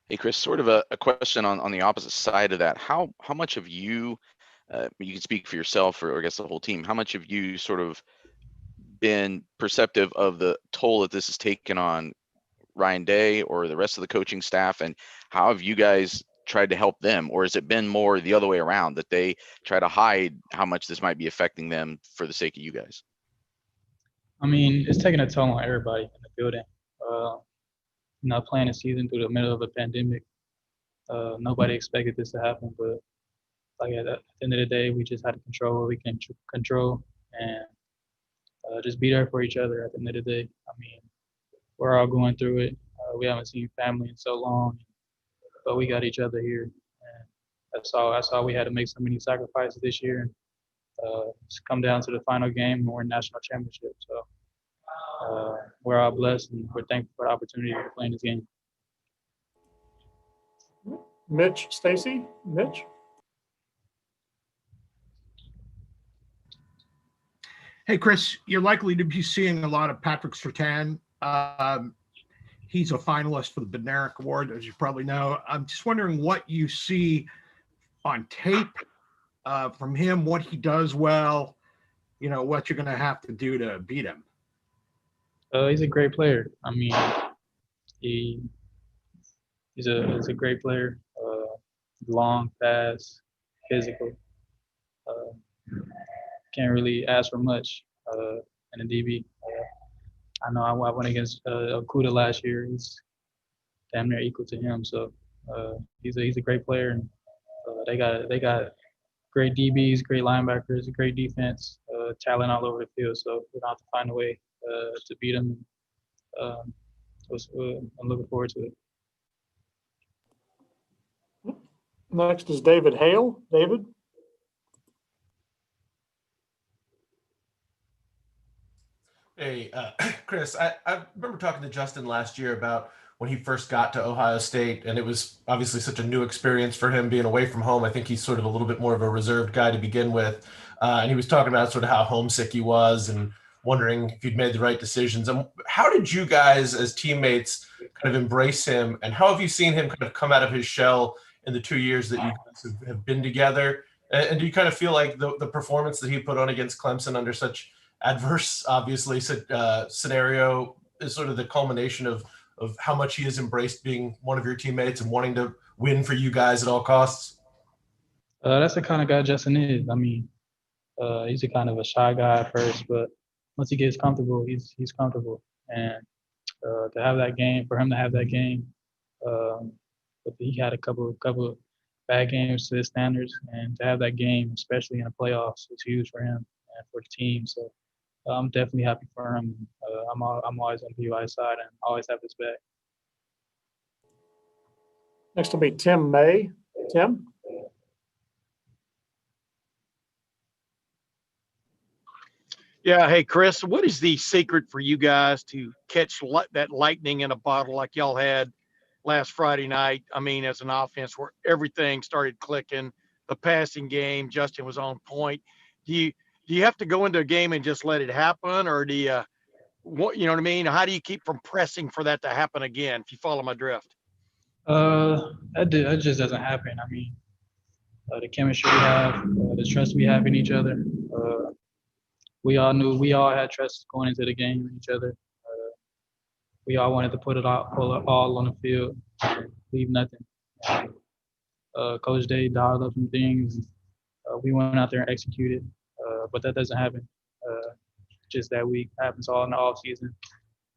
Hey, Chris, sort of a question on the opposite side of that. How much of you, you can speak for yourself or I guess the whole team, how much have you sort of been perceptive of the toll that this has taken on Ryan Day or the rest of the coaching staff, and how have you guys tried to help them, or has it been more the other way around that they try to hide how much this might be affecting them for the sake of you guys? I mean, it's taking a toll on everybody in the building. Playing a season through the middle of a pandemic, nobody expected this to happen, but like at the end of the day, we just had to control what we can control and just be there for each other at the end of the day. I mean, we're all going through it. We haven't seen family in so long, but we got each other here. And that's all we had to make so many sacrifices this year. It's come down to the final game and we're in national championship. So we're all blessed and we're thankful for the opportunity to play in this game. Mitch Stacy? Mitch? Hey, Chris, you're likely to be seeing a lot of Patrick Surtain. He's a finalist for the Bednarik Award, as you probably know. I'm just wondering what you see on tape from him, what he does well, what you're going to have to do to beat him. He's a great player. I mean, he's a great player. Long, fast, physical. Can't really ask for much in a DB. I know I went against Okuda last year. He's damn near equal to him. So he's a great player, and they got great DBs, great linebackers, great defense, talent all over the field. So we're gonna have to find a way to beat them. I'm looking forward to it. Next is David Hale. David? Hey, Chris, I remember talking to Justin last year about when he first got to Ohio State, and it was obviously such a new experience for him being away from home. I think he's sort of a little bit more of a reserved guy to begin with. And he was talking about sort of how homesick he was and wondering if he'd made the right decisions. And how did you guys as teammates kind of embrace him, and how have you seen him kind of come out of his shell in the 2 years that you guys have been together? And do you kind of feel like the performance that he put on against Clemson under such adverse, obviously, scenario is sort of the culmination of how much he has embraced being one of your teammates and wanting to win for you guys at all costs? That's the kind of guy Justin is. I mean, he's a kind of a shy guy at first, but once he gets comfortable, he's comfortable. And to have that game, for him to have that game, but he had a couple of bad games to his standards, and to have that game, especially in the playoffs, was huge for him and for the team. So I'm definitely happy for him. I'm always on PY's side and always have his back. Next will be Tim May. Tim? Yeah. Hey, Chris, what is the secret for you guys to catch that lightning in a bottle like y'all had last Friday night? I mean, as an offense where everything started clicking, the passing game, Justin was on point. Do you have to go into a game and just let it happen, or do you know what I mean? How do you keep from pressing for that to happen again, if you follow my drift? That just doesn't happen. I mean, the chemistry we have, the trust we have in each other. We all had trust going into the game in each other. We all wanted to pull it all on the field, leave nothing. Coach Day dialed up some things. We went out there and executed, but that doesn't happen just that week. It happens all in the off season,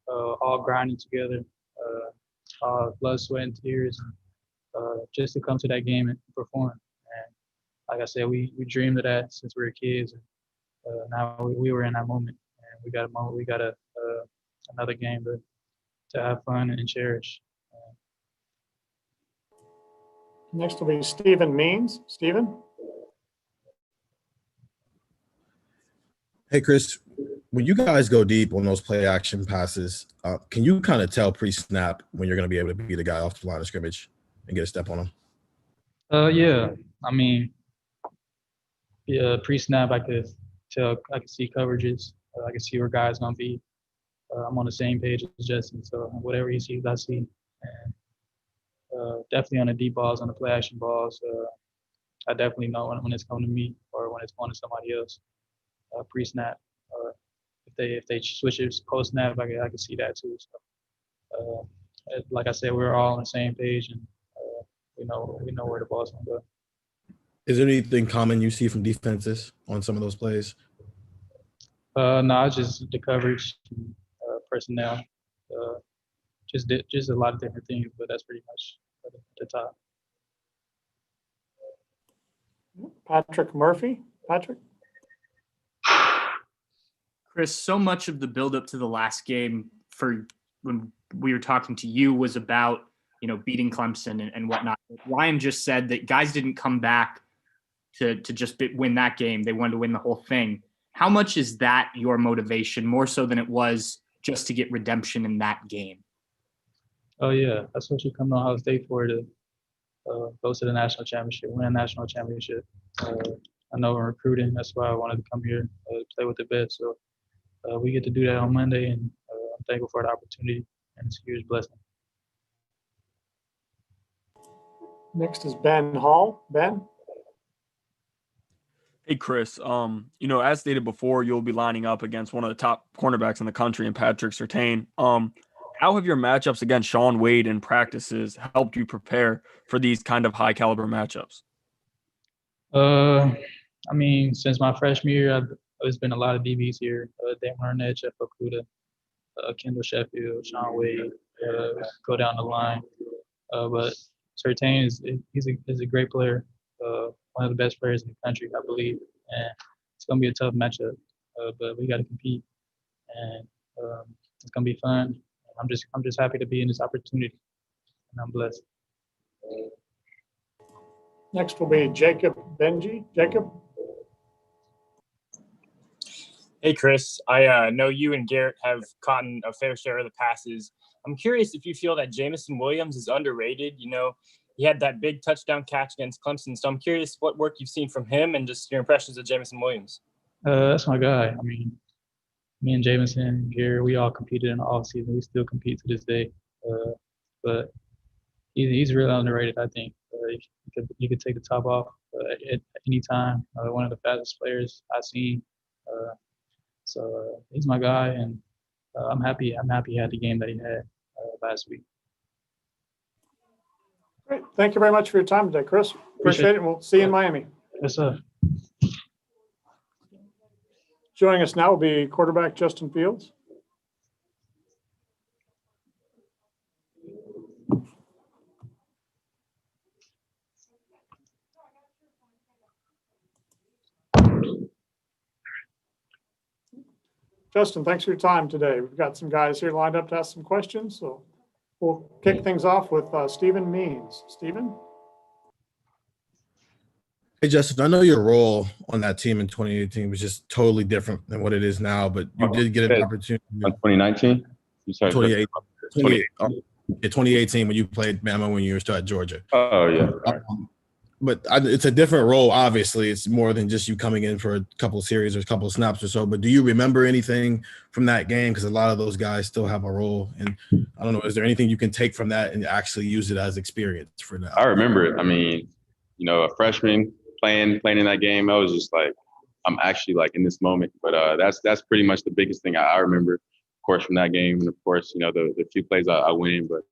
all grinding together, all blood, sweat, and tears, just to come to that game and perform. And like I said, we dreamed of that since we were kids. And, now we were in that moment, and we got a moment. We got another game to have fun and cherish. Next will be Stephen Means. Stephen? Hey, Chris, when you guys go deep on those play action passes, can you kind of tell pre-snap when you're going to be able to beat the guy off the line of scrimmage and get a step on him? Yeah. I mean, yeah, pre-snap, I could tell, I could see coverages. I could see where guys gonna be. I'm on the same page as Justin, so whatever he sees, I see. And definitely on the deep balls, on the play action balls, I definitely know when it's coming to me or when it's going to somebody else. Pre-snap, if they switch it post-snap, I can see that too. So, like I said, we're all on the same page, and we know where the ball's gonna go. Is there anything common you see from defenses on some of those plays? No, it's just the coverage, personnel, just a lot of different things, but that's pretty much the top. Patrick Murphy. Patrick? Chris, so much of the buildup to the last game for when we were talking to you was about, beating Clemson and whatnot. Ryan just said that guys didn't come back to just win that game. They wanted to win the whole thing. How much is that your motivation, more so than it was just to get redemption in that game? Oh, yeah. That's what you come to Ohio State for, to go to the national championship, win a national championship. I know in recruiting, that's why I wanted to come here, play with the best. So we get to do that on Monday, and I'm thankful for the opportunity, and it's a huge blessing. Next is Ben Hall. Ben? Hey, Chris, as stated before, you'll be lining up against one of the top cornerbacks in the country in Patrick Surtain. How have your matchups against Sean Wade in practices helped you prepare for these kind of high caliber matchups? I mean, since my freshman year, there's been a lot of DBs here. Damon Arnett, Jeff Okuda, Kendall Sheffield, Sean Wade, go down the line. But Surtain is a great player, one of the best players in the country, I believe. And it's going to be a tough matchup, but we got to compete. And it's going to be fun. I'm just happy to be in this opportunity, and I'm blessed. Next will be Jacob Benji. Jacob? Hey, Chris. I know you and Garrett have caught a fair share of the passes. I'm curious if you feel that Jameson Williams is underrated. He had that big touchdown catch against Clemson. So I'm curious what work you've seen from him and just your impressions of Jameson Williams. That's my guy. I mean, me and Jameson, Garrett, we all competed in the offseason. We still compete to this day. But he's really underrated, I think. You could take the top off at any time. One of the fastest players I've seen. So he's my guy, and I'm happy he had the game that he had last week. Great. Thank you very much for your time today, Chris. Appreciate it, and we'll see you in Miami. Yes, sir. Joining us now will be quarterback Justin Fields. Justin, thanks for your time today. We've got some guys here lined up to ask some questions, so we'll kick things off with Stephen Means. Stephen? Hey, Justin, I know your role on that team in 2018 was just totally different than what it is now, but you did get an opportunity. On 2019? 2018 when you played Bama when you were still at Georgia. Oh, yeah. But it's a different role, obviously. It's more than just you coming in for a couple of series or a couple of snaps or so. But do you remember anything from that game? Because a lot of those guys still have a role. And I don't know, is there anything you can take from that and actually use it as experience for now? I remember it. I mean, a freshman playing in that game, I was just like, I'm actually like in this moment. But that's pretty much the biggest thing I remember, of course, from that game. And of course, the few plays I win. But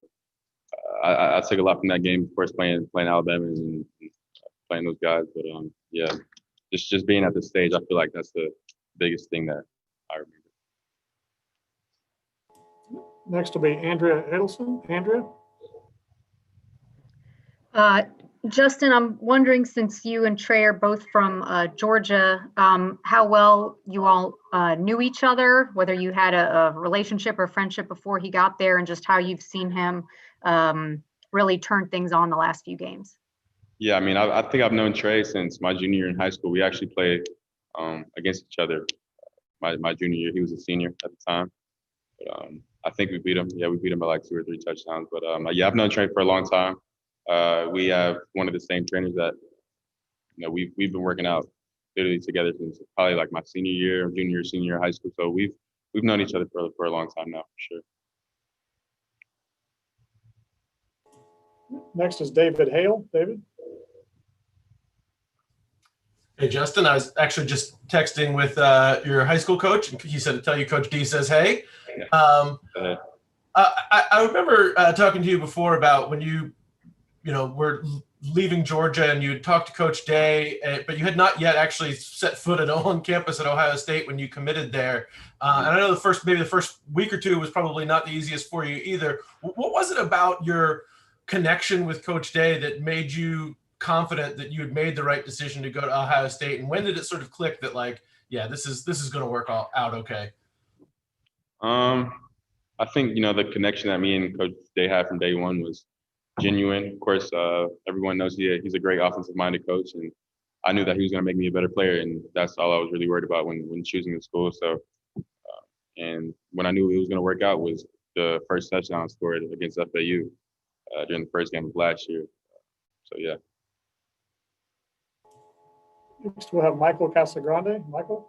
I took a lot from that game, of course, playing Alabama and playing those guys. But yeah, just being at the stage, I feel like that's the biggest thing that I remember. Next will be Andrea Edelson. Andrea? Justin, I'm wondering, since you and Trey are both from Georgia, how well you all knew each other, whether you had a relationship or friendship before he got there, and just how you've seen him really turn things on the last few games. Yeah, I mean, I think I've known Trey since my junior year in high school. We actually played against each other my junior year. He was a senior at the time. But I think we beat him. Yeah, we beat him by like 2 or 3 touchdowns. But yeah, I've known Trey for a long time. We have one of the same trainers that we've been working out literally together since probably like my senior year, junior, senior year of high school. So we've known each other for a long time now, for sure. Next is David Hale. David. Hey, Justin, I was actually just texting with your high school coach, and he said to tell you Coach D says hey. I remember talking to you before about when you were leaving Georgia and you had talked to Coach Day, but you had not yet actually set foot on campus at Ohio State when you committed there. And I know maybe the first week or two was probably not the easiest for you either. What was it about your connection with Coach Day that made you confident that you had made the right decision to go to Ohio State? And when did it sort of click that like, yeah, this is going to work out okay? I think, the connection that me and Coach Day had from day one was genuine. Of course, everyone knows he's a great offensive-minded coach, and I knew that he was going to make me a better player, and that's all I was really worried about when choosing the school. So, and when I knew it was going to work out was the first touchdown scored against FAU during the first game of last year. So, yeah. Next, we'll have Michael Casagrande. Michael.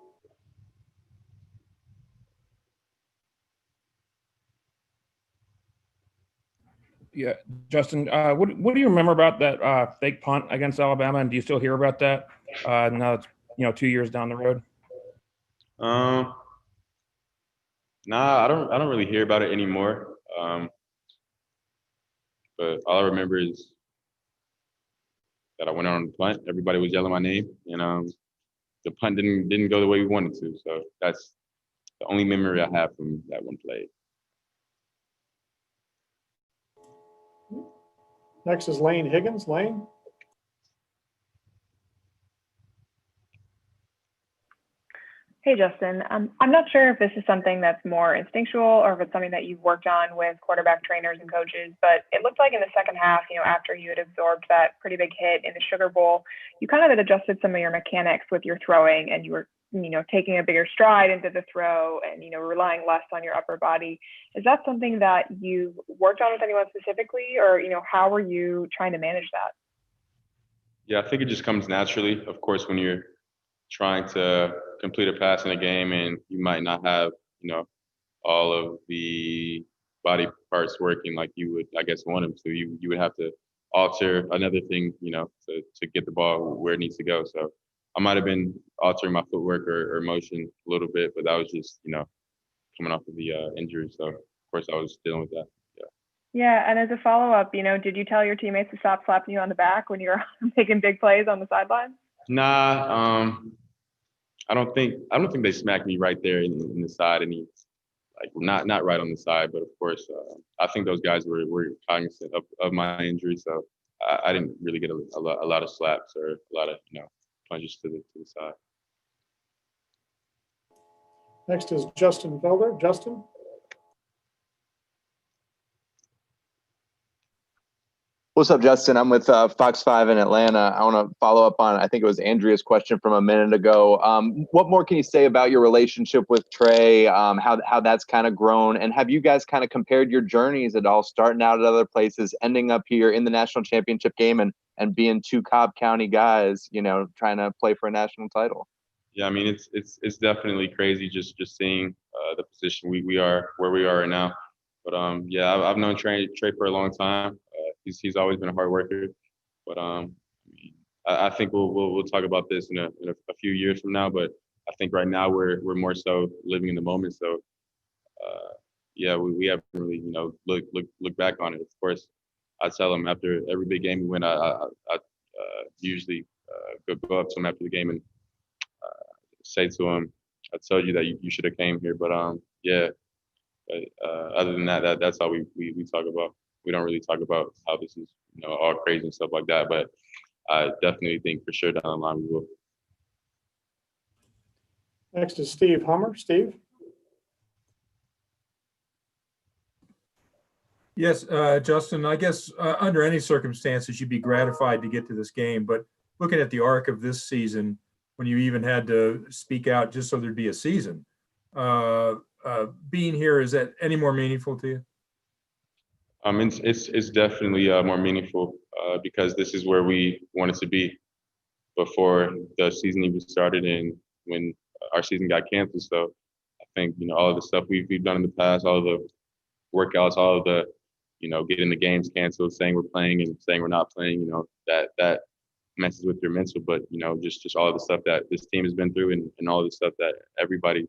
Yeah, Justin, what do you remember about that fake punt against Alabama, and do you still hear about that now it's 2 years down the road? Nah, I don't really hear about it anymore. But all I remember is that I went on the punt. Everybody was yelling my name, and the punt didn't go the way we wanted to. So that's the only memory I have from that one play. Next is Lane Higgins. Lane. Hey, Justin. I'm not sure if this is something that's more instinctual or if it's something that you've worked on with quarterback trainers and coaches, but it looked like in the second half, after you had absorbed that pretty big hit in the Sugar Bowl, you kind of had adjusted some of your mechanics with your throwing, and you were taking a bigger stride into the throw and, relying less on your upper body. Is that something that you've worked on with anyone specifically, or, how are you trying to manage that? Yeah, I think it just comes naturally. Of course, when you're trying to complete a pass in a game and you might not have, all of the body parts working like you would, I guess, want them to, you would have to alter another thing, to get the ball where it needs to go. So I might have been altering my footwork or motion a little bit, but that was just, coming off of the injury. So, of course, I was dealing with that. Yeah. Yeah, and as a follow-up, did you tell your teammates to stop slapping you on the back when you were making big plays on the sideline? Nah, I don't think they smacked me right there in the side, not right on the side, but of course, I think those guys were cognizant of my injury, so I didn't really get a lot of slaps or a lot of punches to the side. Next is Justin Felder. Justin. What's up, Justin? I'm with Fox 5 in Atlanta. I want to follow up on, I think it was Andrea's question from a minute ago. What more can you say about your relationship with Trey, how that's kind of grown? And have you guys kind of compared your journeys at all, starting out at other places, ending up here in the national championship game and being two Cobb County guys, trying to play for a national title? Yeah, I mean, it's definitely crazy just seeing the position we are, where we are right now. But yeah, I've known Trey for a long time. He's always been a hard worker. But I think we'll talk about this in a few years from now. But I think right now we're more so living in the moment. So yeah, we haven't really look back on it. Of course, I tell him after every big game we win, I usually go up to him after the game and say to him, I told you that you should have came here. But yeah, other than that's all we talk about. We don't really talk about how this is all crazy and stuff like that. But I definitely think for sure down the line we will. Next is Steve Hummer. Steve. Yes, Justin, I guess under any circumstances, you'd be gratified to get to this game. But looking at the arc of this season, when you even had to speak out just so there'd be a season, being here, is that any more meaningful to you? It's definitely more meaningful because this is where we wanted to be before the season even started and when our season got canceled. So I think, all of the stuff we've done in the past, all of the workouts, all of the, getting the games canceled, saying we're playing and saying we're not playing, that messes with your mental. But, just all of the stuff that this team has been through and all the stuff that everybody's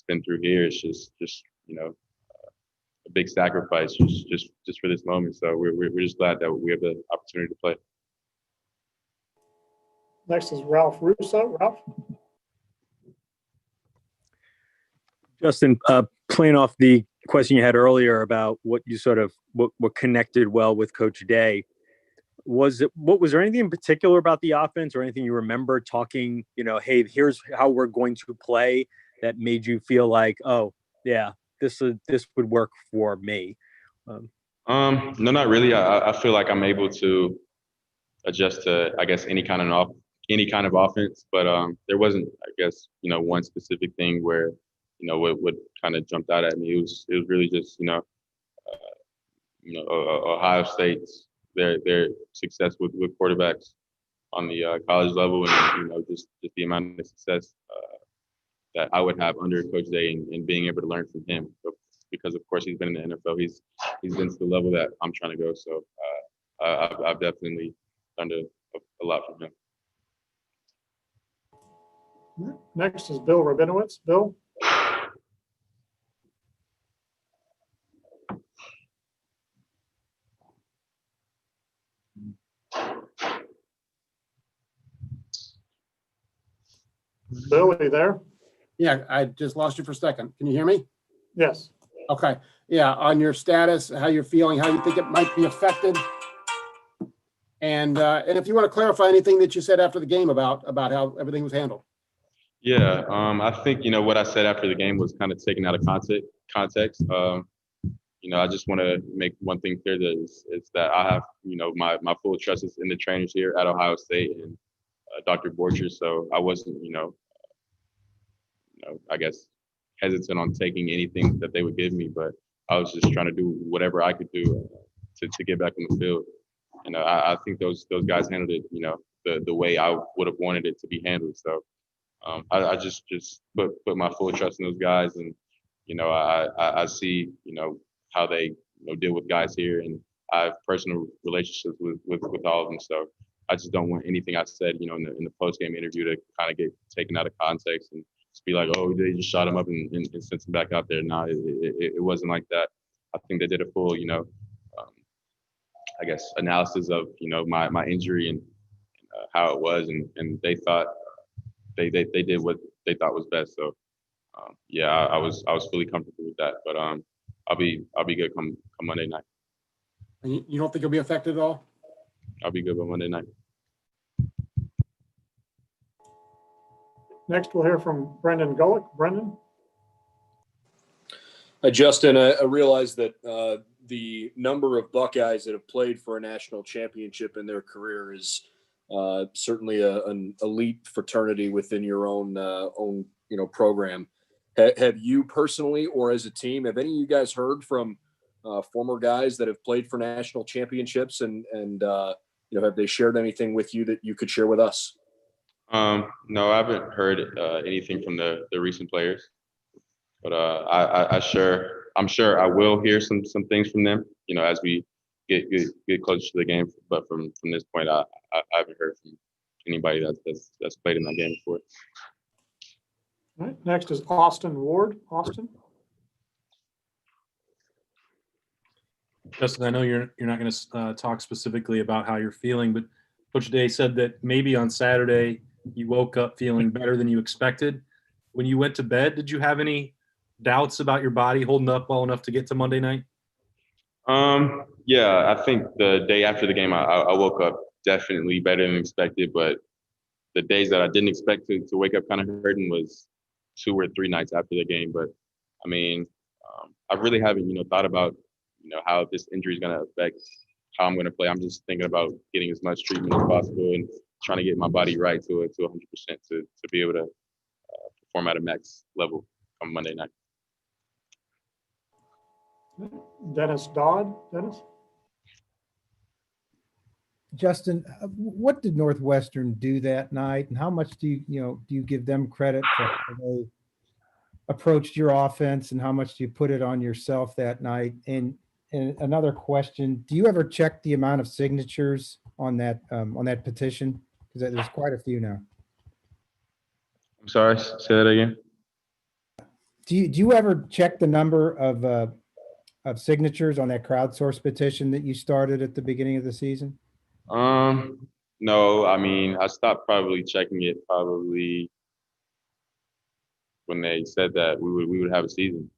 been through here is just a big sacrifice just for this moment. So we're just glad that we have the opportunity to play. Next is Ralph Russo. Ralph? Justin, playing off the question you had earlier about what you what connected well with Coach Day, was there anything in particular about the offense or anything you remember talking, hey, here's how we're going to play that made you feel like, oh yeah, this would work for me? No, not really. I feel like I'm able to adjust to, I guess, any kind of offense, but there wasn't, I guess, one specific thing where what kind of jumped out at me. It was really just Ohio State's their success with quarterbacks on the college level, and just the amount of success that I would have under Coach Day and being able to learn from him. So, because of course he's been in the NFL, he's been to the level that I'm trying to go. So I've definitely learned a lot from him. Next is Bill Rabinowitz. Bill? Bill, are you there? Yeah, I just lost you for a second. Can you hear me? Yes. Okay. Yeah, on your status, how you're feeling, how you think it might be affected, and if you want to clarify anything that you said after the game about how everything was handled. Yeah, I think what I said after the game was kind of taken out of context. I just want to make one thing clear that is that I have my full trust is in the trainers here at Ohio State and Dr. Borcher. So I wasn't I guess hesitant on taking anything that they would give me, but I was just trying to do whatever I could do to get back on the field. And I think those guys handled it, the way I would have wanted it to be handled. So I just put my full trust in those guys, and I see how they deal with guys here, and I have personal relationships with all of them. So I just don't want anything I said, in the post game interview to kind of get taken out of context and just be like, oh, they just shot him up and sent him back out there. No, it wasn't like that. I think they did a full, I guess, analysis of, my injury and how it was. And they thought they did what they thought was best. So, yeah, I was fully comfortable with that. But I'll be good come Monday night. And you don't think you'll be affected at all? I'll be good by Monday night. Next, we'll hear from Brendan Gullick. Brendan? Justin, I realize that the number of Buckeyes that have played for a national championship in their career is certainly an elite fraternity within your own program. Have you personally, or as a team, have any of you guys heard from former guys that have played for national championships, and have they shared anything with you that you could share with us? No, I haven't heard anything from the recent players, but I'm sure I will hear some things from them, as we get closer to the game. But from this point, I haven't heard from anybody that's played in that game before. All right. Next is Austin Ward. Austin? Justin, I know you're not going to talk specifically about how you're feeling, but Coach Day said that maybe on Saturday you woke up feeling better than you expected. When you went to bed, did you have any doubts about your body holding up well enough to get to Monday night? Yeah, I think the day after the game, I woke up definitely better than expected, but the days that I didn't expect to wake up kind of hurting was 2 or 3 nights after the game. But I mean, I really haven't, thought about, how this injury is going to affect how I'm going to play. I'm just thinking about getting as much treatment as possible and trying to get my body right to 100% to be able to perform at a max level come Monday night. Dennis Dodd. Dennis? Justin, what did Northwestern do that night, and how much do you give them credit for how they approached your offense, and how much do you put it on yourself that night? And another question: do you ever check the amount of signatures on that petition? Because there's quite a few now. I'm sorry, say that again. Do you ever check the number of signatures on that crowdsourced petition that you started at the beginning of the season? No, I mean, I stopped probably checking it probably when they said that we would have a season.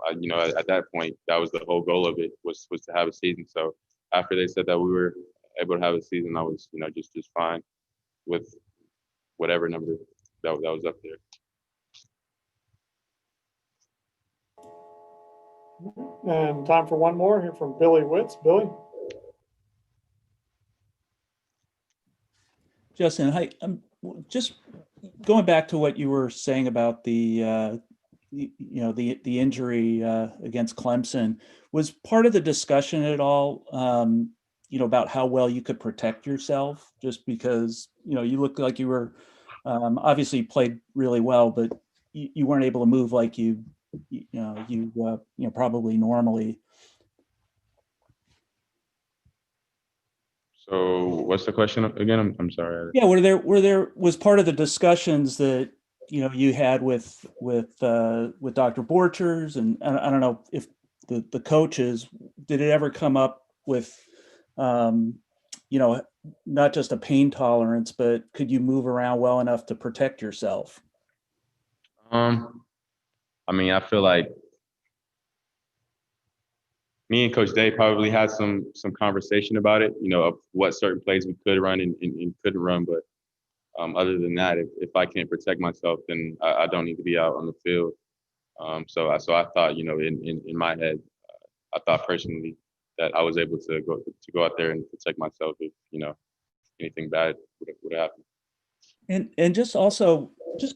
At that point, that was the whole goal of it was to have a season. So after they said that we were able to have a season, I was, just fine with whatever number that was up there. And time for one more here from Billy Witz. Billy? Justin, hi. I'm just going back to what you were saying about the injury against Clemson. Was part of the discussion at all, about how well you could protect yourself? Just because you look like you were obviously played really well, but you weren't able to move like you probably normally. So what's the question again? I'm sorry. Yeah, was part of the discussions that you had with Dr. Borchers, and I don't know if the coaches, did it ever come up with not just a pain tolerance, but could you move around well enough to protect yourself? I mean, I feel like me and Coach Day probably had some conversation about it, of what certain plays we could run and couldn't run. But other than that, if I can't protect myself, then I don't need to be out on the field. So I thought, in my head, I thought personally that I was able to go out there and protect myself if anything bad would happen. And just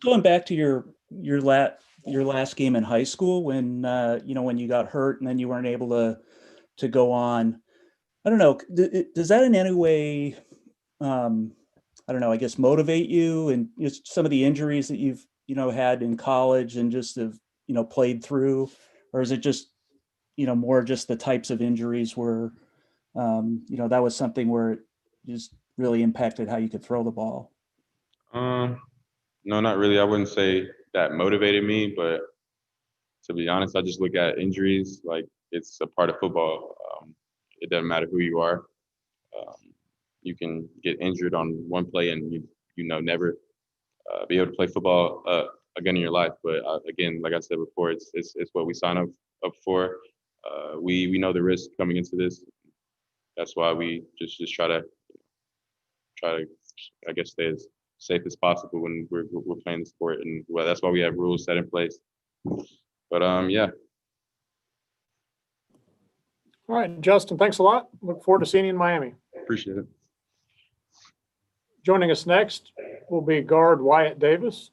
going back to your last game in high school when when you got hurt and then you weren't able to go on. I don't know. Does that in any way, I guess motivate you and just some of the injuries that you've had in college and just have played through, or is it just more just the types of injuries where that was something where it just really impacted how you could throw the ball? No, not really. I wouldn't say that motivated me, but to be honest, I just look at injuries like it's a part of football. It doesn't matter who you are. You can get injured on one play and never be able to play football again in your life. But again, like I said before, it's what we sign up for. We know the risk coming into this. That's why we just try to I guess stay as safe as possible when we're playing the sport, and that's why we have rules set in place. But yeah. All right, Justin, thanks a lot. Look forward to seeing you in Miami. Appreciate it. Joining us next will be guard Wyatt Davis.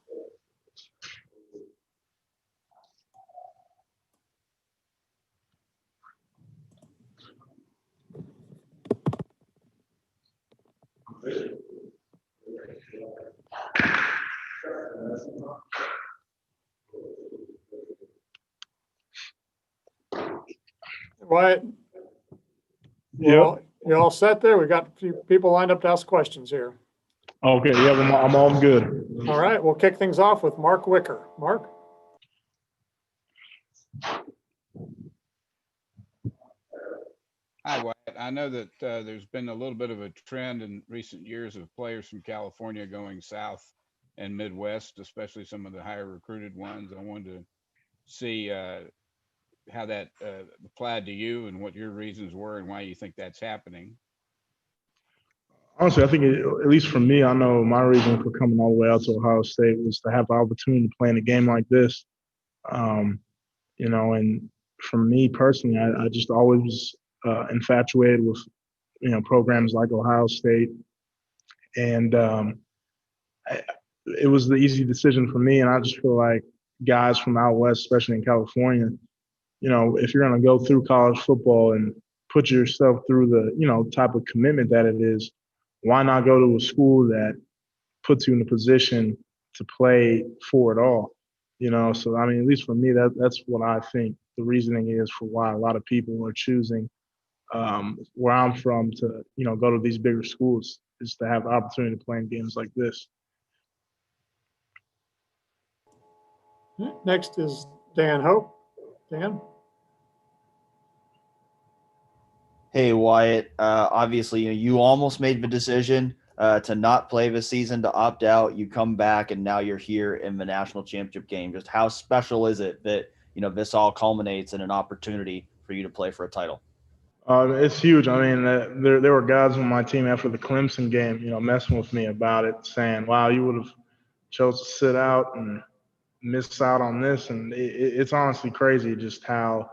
Wyatt, you all set there? We've got a few people lined up to ask questions here. Okay, yeah, I'm all good. All right, we'll kick things off with Mark Wicker. Mark? Hi, Wyatt. I know that there's been a little bit of a trend in recent years of players from California going south and Midwest, especially some of the higher recruited ones. I wanted to see how that applied to you and what your reasons were and why you think that's happening. Honestly, I think at least for me, I know my reason for coming all the way out to Ohio State was to have the opportunity to play in a game like this. And for me personally, I just always infatuated with, programs like Ohio State. And it was the easy decision for me. And I just feel like, guys from out west, especially in California. You know, if you're going to go through college football and put yourself through the, you know, type of commitment that it is, why not go to a school that puts you in a position to play for it all? You know, so I mean, at least for me, that's what I think the reasoning is for why a lot of people are choosing where I'm from to, you know, go to these bigger schools, is to have the opportunity to play in games like this. Next is Dan Hope. Dan? Hey, Wyatt. Obviously, you almost made the decision to not play this season, to opt out. You come back, and now you're here in the national championship game. Just how special is it that, this all culminates in an opportunity for you to play for a title? It's huge. I mean, there were guys on my team after the Clemson game, messing with me about it, saying, wow, you would have chose to sit out and miss out on this. And it's honestly crazy just how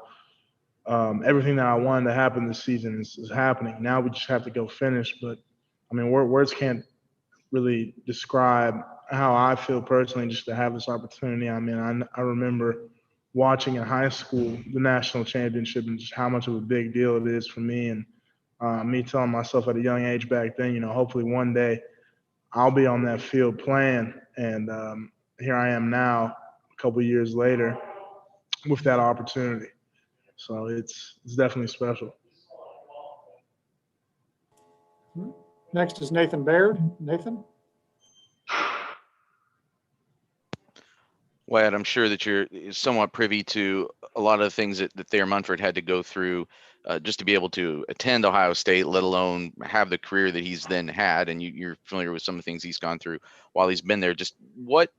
everything that I wanted to happen this season is happening. Now we just have to go finish. But, I mean, words can't really describe how I feel personally just to have this opportunity. I mean, I remember watching in high school the national championship and just how much of a big deal it is for me. And me telling myself at a young age back then, hopefully one day I'll be on that field playing. And here I am now, a couple of years later, with that opportunity. So it's definitely special. Next is Nathan Baird. Nathan? Wyatt, I'm sure that you're somewhat privy to a lot of the things that Thayer Munford had to go through just to be able to attend Ohio State, let alone have the career that he's then had. And you're familiar with some of the things he's gone through while he's been there. Just what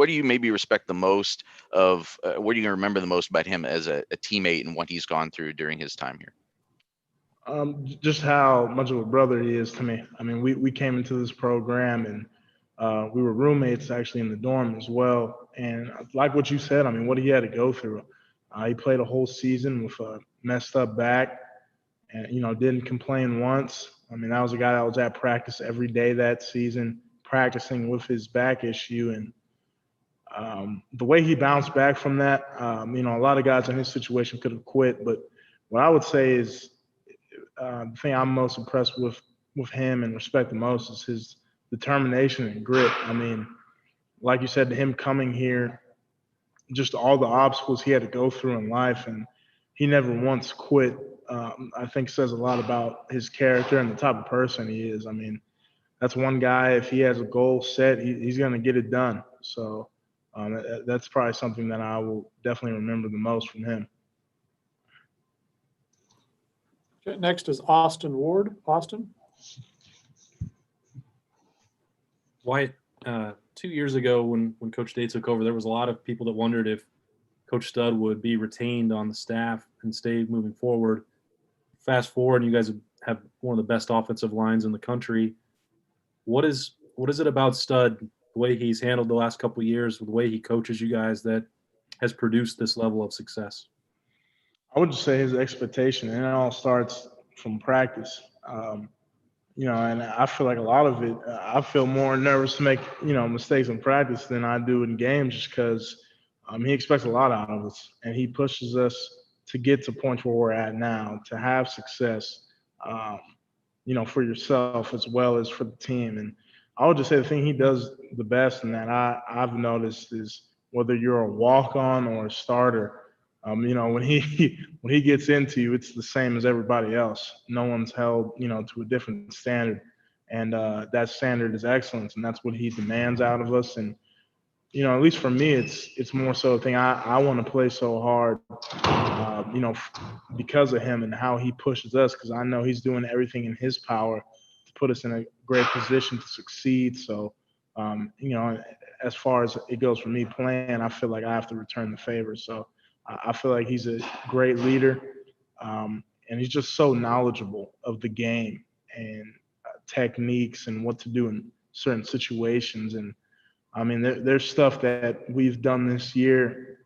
do you maybe respect the most of, what do you remember the most about him as a teammate and what he's gone through during his time here? Just how much of a brother he is to me. I mean, we came into this program and we were roommates actually in the dorm as well. And like what you said, I mean, what he had to go through. He played a whole season with a messed up back and, didn't complain once. I mean, that was a guy that was at practice every day that season, practicing with his back issue. And the way he bounced back from that, a lot of guys in his situation could have quit. But what I would say is the thing I'm most impressed with him and respect the most is his determination and grit. I mean, like you said, to him coming here, just all the obstacles he had to go through in life, and he never once quit, I think says a lot about his character and the type of person he is. I mean, that's one guy, if he has a goal set, he's going to get it done. So that's probably something that I will definitely remember the most from him. Okay, next is Austin Ward. Austin? Wyatt, 2 years ago when Coach Day took over, there was a lot of people that wondered if Coach Stud would be retained on the staff and stay moving forward. Fast forward, and you guys have one of the best offensive lines in the country. What is it about Stud, the way he's handled the last couple of years, the way he coaches you guys, that has produced this level of success? I would just say his expectation, and it all starts from practice. And I feel like a lot of it, I feel more nervous to make, mistakes in practice than I do in games, just because he expects a lot out of us, and he pushes us to get to points where we're at now, to have success, for yourself as well as for the team. And I would just say the thing he does the best, and that I've noticed, is whether you're a walk-on or a starter, when he gets into you, it's the same as everybody else. No one's held, to a different standard, and that standard is excellence, and that's what he demands out of us. And at least for me, it's more so a thing. I want to play so hard, because of him and how he pushes us, because I know he's doing everything in his power to put us in a great position to succeed. So, as far as it goes for me playing, I feel like I have to return the favor. So I feel like he's a great leader, and he's just so knowledgeable of the game and techniques and what to do in certain situations. And I mean, there's stuff that we've done this year,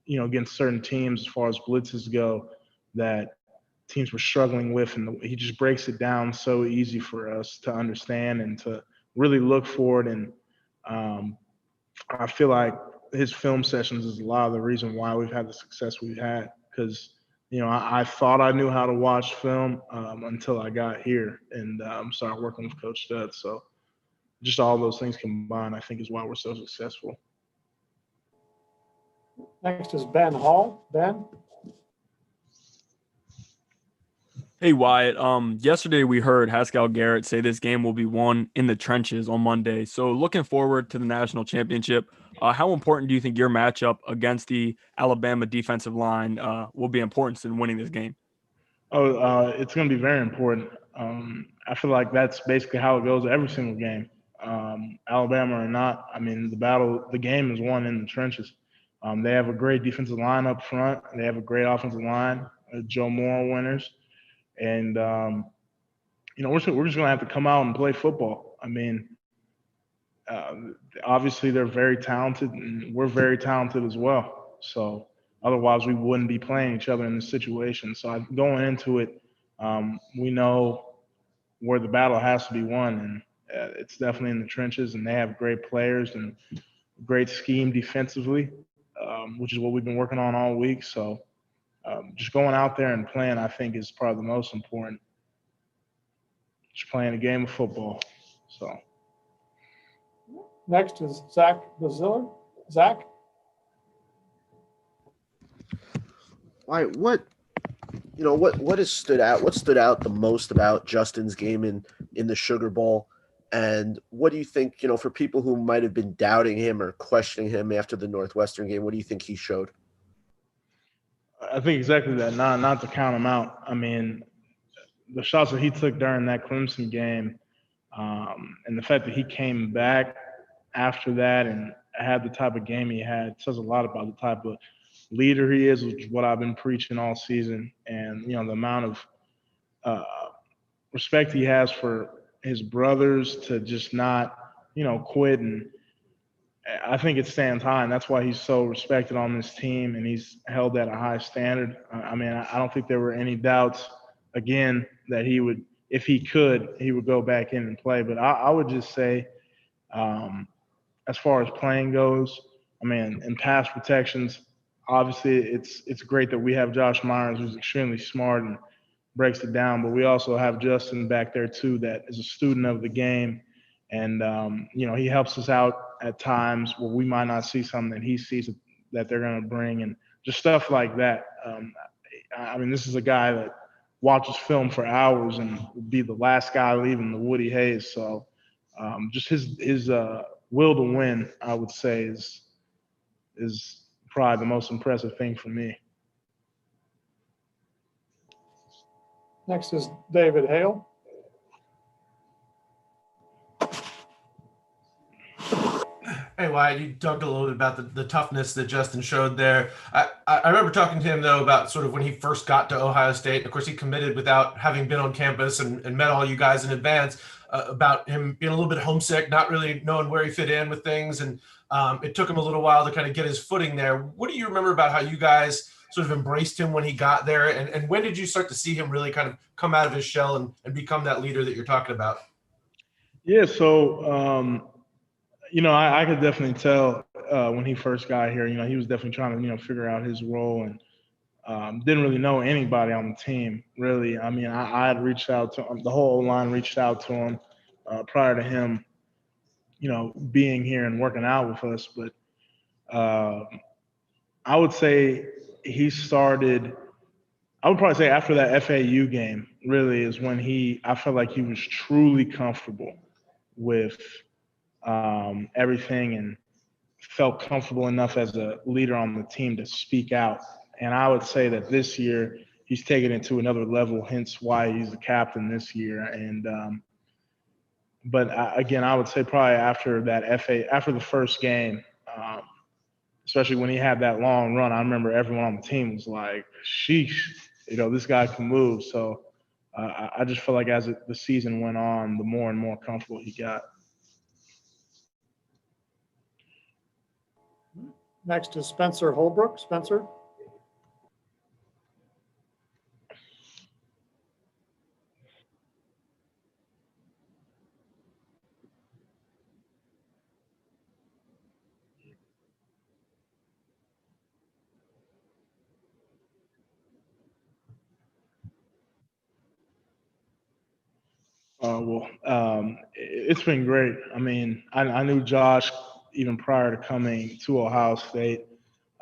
against certain teams as far as blitzes go, that teams were struggling with, and he just breaks it down so easy for us to understand and to really look for it. And I feel like his film sessions is a lot of the reason why we've had the success we've had. Because I thought I knew how to watch film until I got here and started working with Coach Stud. So just all those things combined, I think, is why we're so successful. Next is Ben Hall. Ben? Hey Wyatt, yesterday we heard Haskell Garrett say this game will be won in the trenches on Monday. So looking forward to the national championship, how important do you think your matchup against the Alabama defensive line will be important in winning this game? It's going to be very important. I feel like that's basically how it goes every single game. Alabama or not, I mean, the game is won in the trenches. They have a great defensive line up front. They have a great offensive line, Joe Moore winners. And, we're just going to have to come out and play football. I mean, obviously they're very talented and we're very talented as well. So otherwise we wouldn't be playing each other in this situation. So going into it, we know where the battle has to be won, and it's definitely in the trenches, and they have great players and great scheme defensively, which is what we've been working on all week. So just going out there and playing, I think, is probably the most important. Just playing a game of football. So next is Zach Baziller. Zach? All right, what has stood out? What stood out the most about Justin's game in the Sugar Bowl? And what do you think, for people who might have been doubting him or questioning him after the Northwestern game, what do you think he showed? I think exactly that, not to count him out. I mean, the shots that he took during that Clemson game, and the fact that he came back after that and had the type of game he had says a lot about the type of leader he is, which is what I've been preaching all season. And, the amount of respect he has for his brothers to just not, quit. And I think it stands high, and that's why he's so respected on this team, and he's held at a high standard. I mean, I don't think there were any doubts, again, that he would, if he could, he would go back in and play. But I would just say, as far as playing goes, I mean, in pass protections, obviously it's great that we have Josh Myers, who's extremely smart and breaks it down, but we also have Justin back there too, that is a student of the game. And, he helps us out at times where we might not see something that he sees that they're going to bring, and just stuff like that. I mean, this is a guy that watches film for hours and will be the last guy leaving the Woody Hayes. So just his will to win, I would say, is probably the most impressive thing for me. Next is David Hale. Hey, Wyatt, you talked a little bit about the toughness that Justin showed there. I remember talking to him, though, about sort of when he first got to Ohio State. Of course, he committed without having been on campus and met all you guys in advance, about him being a little bit homesick, not really knowing where he fit in with things. And it took him a little while to kind of get his footing there. What do you remember about how you guys sort of embraced him when he got there? And when did you start to see him really kind of come out of his shell and become that leader that you're talking about? Yeah, so I could definitely tell when he first got here, he was definitely trying to, figure out his role, and didn't really know anybody on the team, really. I mean, I had reached out to him, the whole line reached out to him prior to him, being here and working out with us. But I would say I would probably say after that FAU game, really, is when I felt like he was truly comfortable with everything and felt comfortable enough as a leader on the team to speak out. And I would say that this year he's taken it to another level, hence why he's the captain this year. And but again, I would say probably after the first game, especially when he had that long run, I remember everyone on the team was like, sheesh, this guy can move. So I just feel like as the season went on, the more and more comfortable he got. Next is Spencer Holbrook. Spencer? It's been great. I mean, I knew Josh even prior to coming to Ohio State.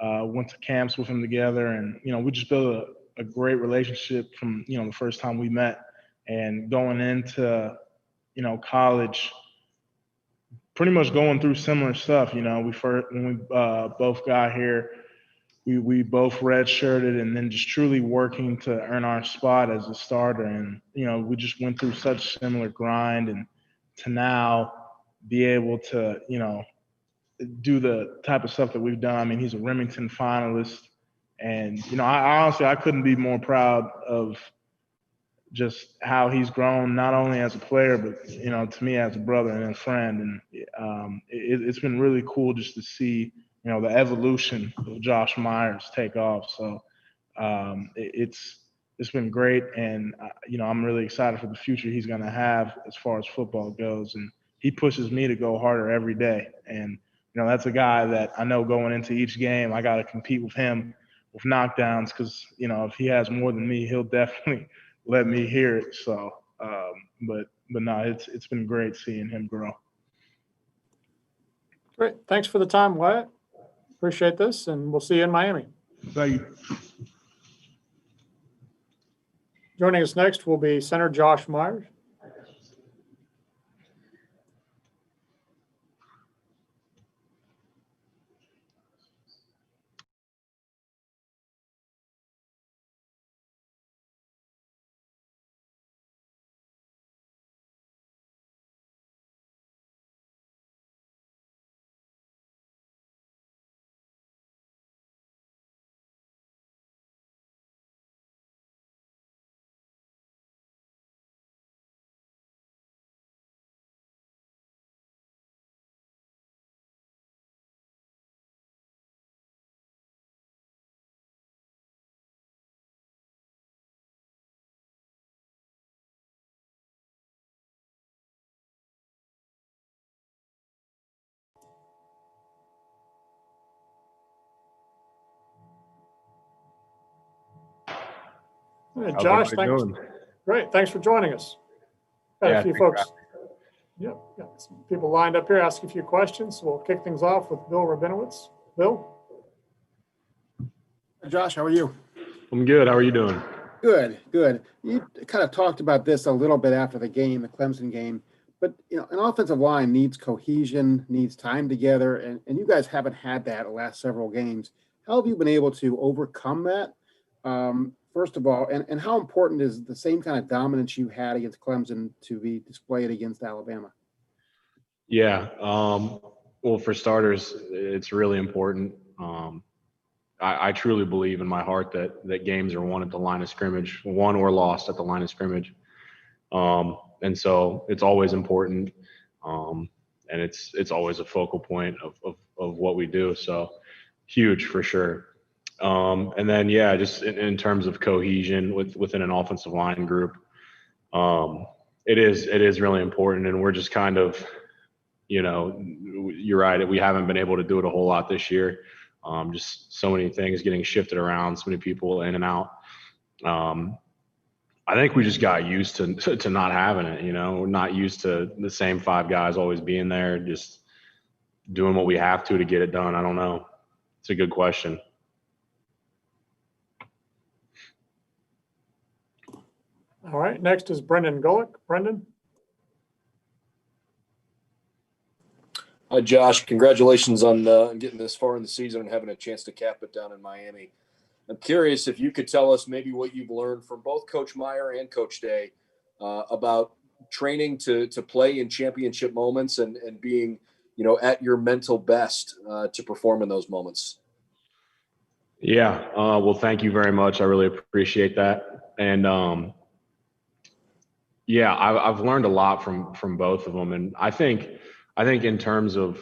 Went to camps with him together, and we just built a great relationship from the first time we met. And going into college, pretty much going through similar stuff. When we both got here, we both redshirted, and then just truly working to earn our spot as a starter. And we just went through such similar grind, and to now be able to do the type of stuff that we've done. I mean, he's a Remington finalist, and I honestly couldn't be more proud of just how he's grown, not only as a player, but to me as a brother and a friend. And it's been really cool just to see the evolution of Josh Myers take off. So it's been great, and I'm really excited for the future he's going to have as far as football goes. And he pushes me to go harder every day. And that's a guy that I know going into each game, I got to compete with him with knockdowns, because if he has more than me, he'll definitely let me hear it. So, but no, it's been great seeing him grow. Great. Thanks for the time, Wyatt. Appreciate this, and we'll see you in Miami. Thank you. Joining us next will be center Josh Myers. Hey, How's Josh, everybody thanks. doing? Great. Thanks for joining us. Got Yeah, a few thanks for folks. Yep, got some people lined up here, ask a few questions. So we'll kick things off with Bill Rabinowitz. Bill? Josh, how are you? I'm good. How are you doing? Good, good. You kind of talked about this a little bit after the game, the Clemson game, but an offensive line needs cohesion, needs time together, and you guys haven't had that the last several games. How have you been able to overcome that? First of all, and how important is the same kind of dominance you had against Clemson to be displayed against Alabama? Yeah. Well, for starters, it's really important. I truly believe in my heart that games are won at the line of scrimmage, won or lost at the line of scrimmage. And so it's always important. And it's always a focal point of what we do. So huge for sure. And then, yeah, just in terms of cohesion within an offensive line group, it is really important. And we're just kind of, you're right, we haven't been able to do it a whole lot this year. Just so many things getting shifted around, so many people in and out. I think we just got used to not having it, we're not used to the same five guys always being there, just doing what we have to get it done. I don't know. It's a good question. All right, next is Brendan Golick. Brendan? Hi, Josh. Congratulations on getting this far in the season and having a chance to cap it down in Miami. I'm curious if you could tell us maybe what you've learned from both Coach Meyer and Coach Day about training to play in championship moments and being, at your mental best to perform in those moments. Yeah. Well, thank you very much. I really appreciate that. And yeah, I've learned a lot from both of them. And I think in terms of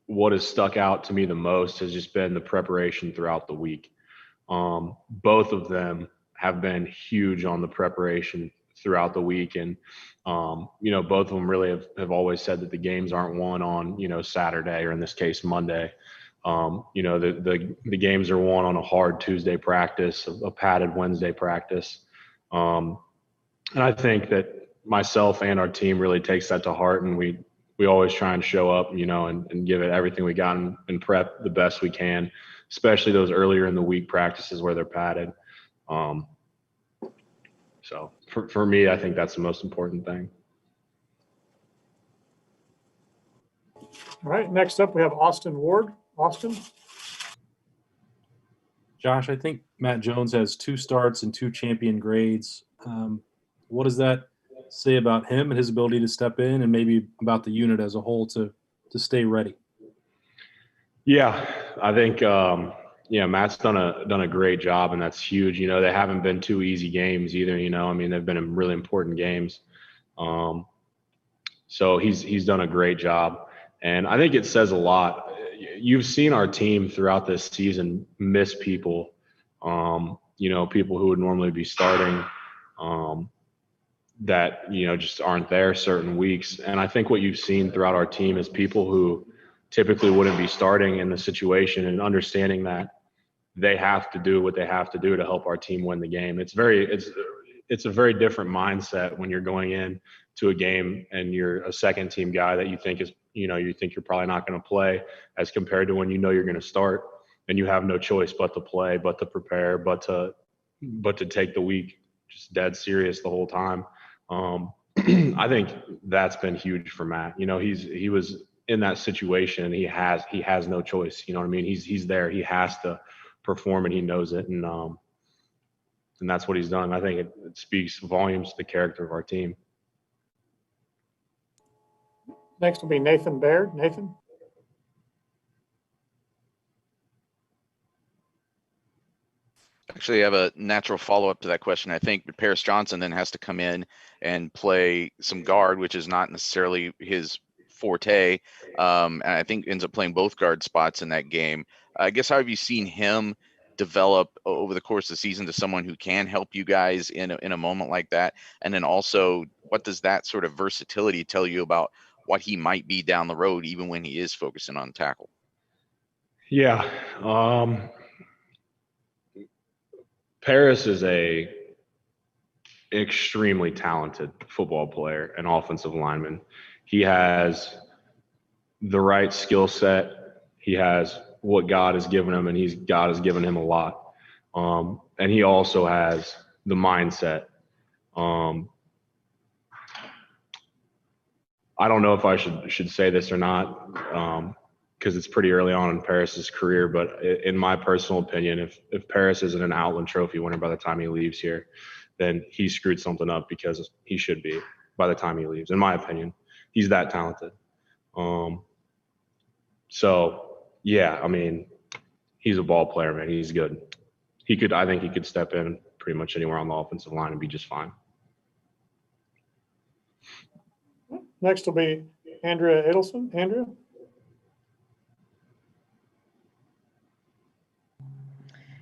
what has stuck out to me the most has just been the preparation throughout the week. Both of them have been huge on the preparation throughout the week. And, both of them really have always said that the games aren't won on, Saturday, or in this case, Monday. The games are won on a hard Tuesday practice, a padded Wednesday practice. And I think that, myself and our team really takes that to heart, and we always try and show up, and give it everything we got and prep the best we can, especially those earlier in the week practices where they're padded. So for me, I think that's the most important thing. All right, next up we have Austin Ward. Austin. Josh, I think Matt Jones has 2 starts and 2 champion grades. What does that say about him and his ability to step in, and maybe about the unit as a whole to stay ready? Yeah, I think Matt's done a great job, and that's huge. They haven't been 2 easy games either. They've been really important games. So he's done a great job, and I think it says a lot. You've seen our team throughout this season miss people, people who would normally be starting, that, just aren't there certain weeks. And I think what you've seen throughout our team is people who typically wouldn't be starting in the situation, and understanding that they have to do what they have to do to help our team win the game. It's a very different mindset when you're going in to a game and you're a second team guy that you think you're probably not going to play, as compared to when you're going to start and you have no choice but to play, but to prepare, but to take the week just dead serious the whole time. I think that's been huge for Matt. He was in that situation, and he has no choice. You know what I mean? He's there. He has to perform, and he knows it. And that's what he's done. I think it speaks volumes to the character of our team. Next will be Nathan Baird. Nathan. Actually, I have a natural follow-up to that question. I think Paris Johnson then has to come in and play some guard, which is not necessarily his forte. And I think ends up playing both guard spots in that game. I guess, how have you seen him develop over the course of the season to someone who can help you guys in a moment like that? And then also, what does that sort of versatility tell you about what he might be down the road, even when he is focusing on tackle? Yeah. Paris is a extremely talented football player and offensive lineman. He has the right skill set. He has what God has given him, and God has given him a lot. And he also has the mindset. I don't know if I should say this or not, because it's pretty early on in Paris's career, but in my personal opinion, if Paris isn't an Outland Trophy winner by the time he leaves here, then he screwed something up, because he should be by the time he leaves. In my opinion, he's that talented. So yeah, he's a ball player, man. He's good. I think he could step in pretty much anywhere on the offensive line and be just fine. Next will be Andrea Edelson. Andrea.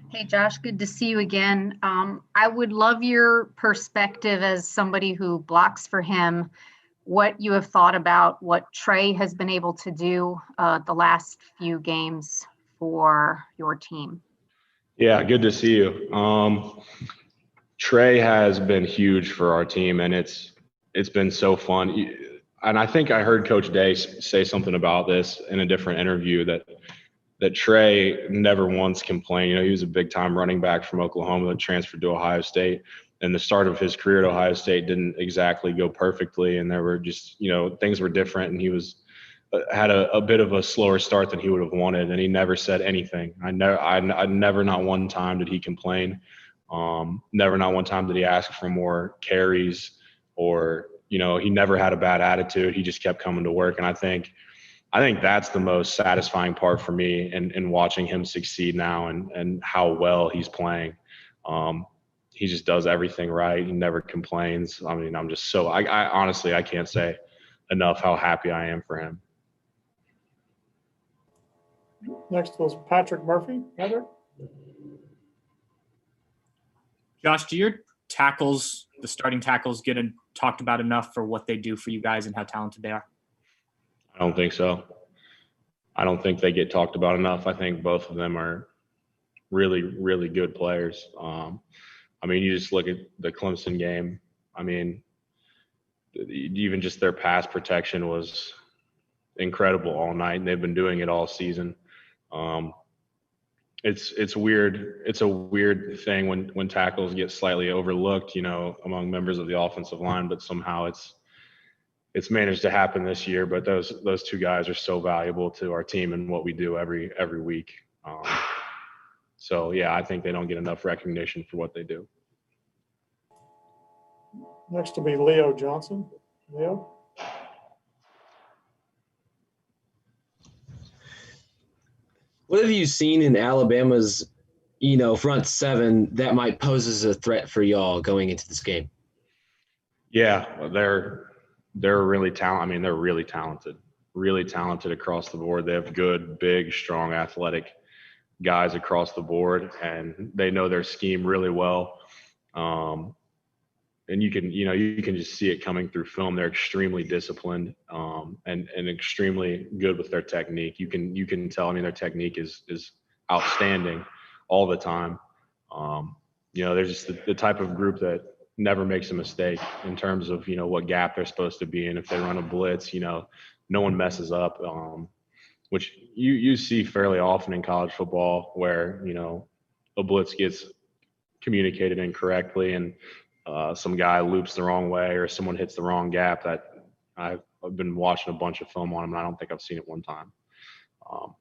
Hey, Josh, good to see you again. I would love your perspective as somebody who blocks for him, what you have thought about what Trey has been able to do the last few games for your team. Yeah, good to see you. Trey has been huge for our team, and it's been so fun. And I think I heard Coach Day say something about this in a different interview, that Trey never once complained. He was a big-time running back from Oklahoma that transferred to Ohio State, and the start of his career at Ohio State didn't exactly go perfectly, and there were just, things were different, and he had a bit of a slower start than he would have wanted, and he never said anything. I never, not one time did he complain. Never, not one time did he ask for more carries, or, he never had a bad attitude. He just kept coming to work, and I think that's the most satisfying part for me in watching him succeed now, and how well he's playing. He just does everything right. He never complains. I'm just I honestly, I can't say enough how happy I am for him. Next was Patrick Murphy. Patrick. Josh, do your tackles, the starting tackles, get talked about enough for what they do for you guys and how talented they are? I don't think so. I don't think they get talked about enough. I think both of them are really, really good players. You just look at the Clemson game. even just their pass protection was incredible all night, and they've been doing it all season. It's weird. It's a weird thing when tackles get slightly overlooked, among members of the offensive line, but somehow it's managed to happen this year. But those two guys are so valuable to our team and what we do every week. So yeah, I think they don't get enough recognition for what they do. Next will be Leo Johnson. Leo? What have you seen in Alabama's, front seven that might pose as a threat for y'all going into this game? Yeah, they're really talented. I mean, they're really talented across the board. They have good, big, strong, athletic guys across the board, and they know their scheme really well. And you can just see it coming through film. They're extremely disciplined, and extremely good with their technique. You can tell. I mean, their technique is outstanding all the time. They're just the type of group that never makes a mistake in terms of what gap they're supposed to be in. If they run a blitz, no one messes up, which you see fairly often in college football, where a blitz gets communicated incorrectly and some guy loops the wrong way or someone hits the wrong gap. That I've been watching a bunch of film on them, and I don't think I've seen it one time.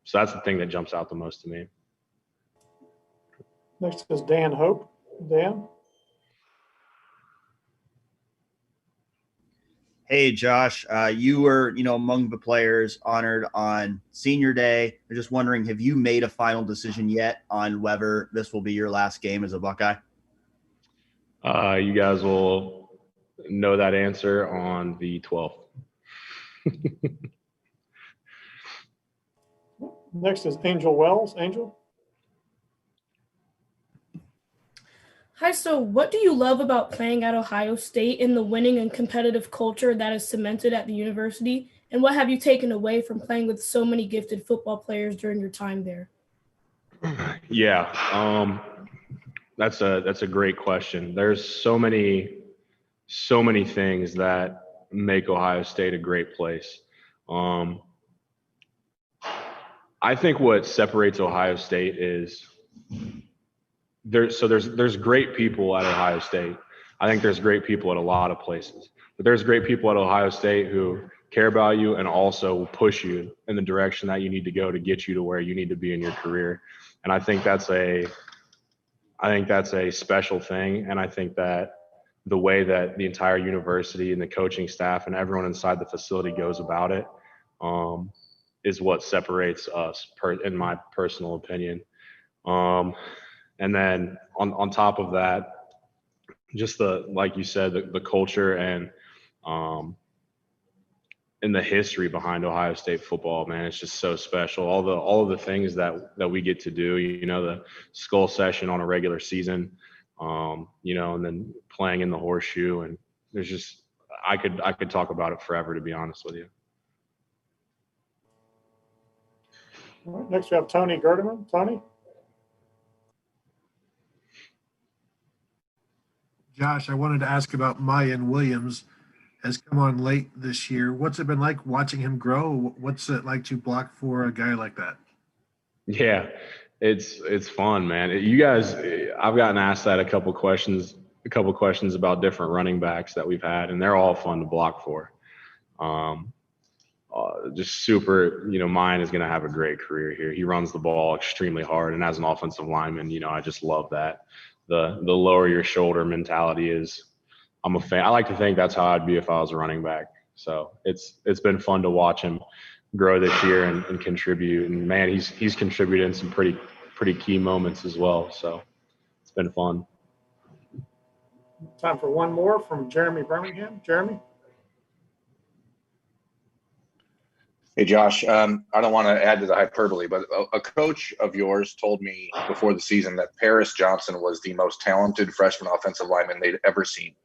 So that's the thing that jumps out the most to me. Next is Dan Hope. Dan? Hey, Josh, you were, among the players honored on Senior Day. I'm just wondering, have you made a final decision yet on whether this will be your last game as a Buckeye? You guys will know that answer on the 12th. Next is Angel Wells. Angel? Hi, so what do you love about playing at Ohio State and the winning and competitive culture that is cemented at the university? And what have you taken away from playing with so many gifted football players during your time there? Yeah, that's a great question. There's so many things that make Ohio State a great place. I think what separates Ohio State is there's great people at Ohio State. I think there's great people at a lot of places, but there's great people at Ohio State who care about you and also will push you in the direction that you need to go to get you to where you need to be in your career. And I think that's a special thing. And I think that the way that the entire university and the coaching staff and everyone inside the facility goes about it is what separates us, in my personal opinion. And then on top of that, just like you said, the culture and the history behind Ohio State football, man, it's just so special. All of the things that we get to do, the skull session on a regular season, and then playing in the horseshoe, and there's just I could talk about it forever, to be honest with you. All right, next we have Tony Gerdeman. Tony? Josh, I wanted to ask about Mayan Williams. Has come on late this year. What's it been like watching him grow? What's it like to block for a guy like that? Yeah, it's fun, man. You guys, I've gotten asked that a couple questions about different running backs that we've had, and they're all fun to block for. Just super, Mayan is going to have a great career here. He runs the ball extremely hard, and as an offensive lineman, I just love that. The lower your shoulder mentality is, I'm a fan. I like to think that's how I'd be if I was a running back. So it's been fun to watch him grow this year and contribute. And man, he's contributed in some pretty key moments as well. So it's been fun. Time for one more from Jeremy Birmingham. Jeremy? Hey, Josh, I don't want to add to the hyperbole, but a coach of yours told me before the season that Paris Johnson was the most talented freshman offensive lineman they'd ever seen.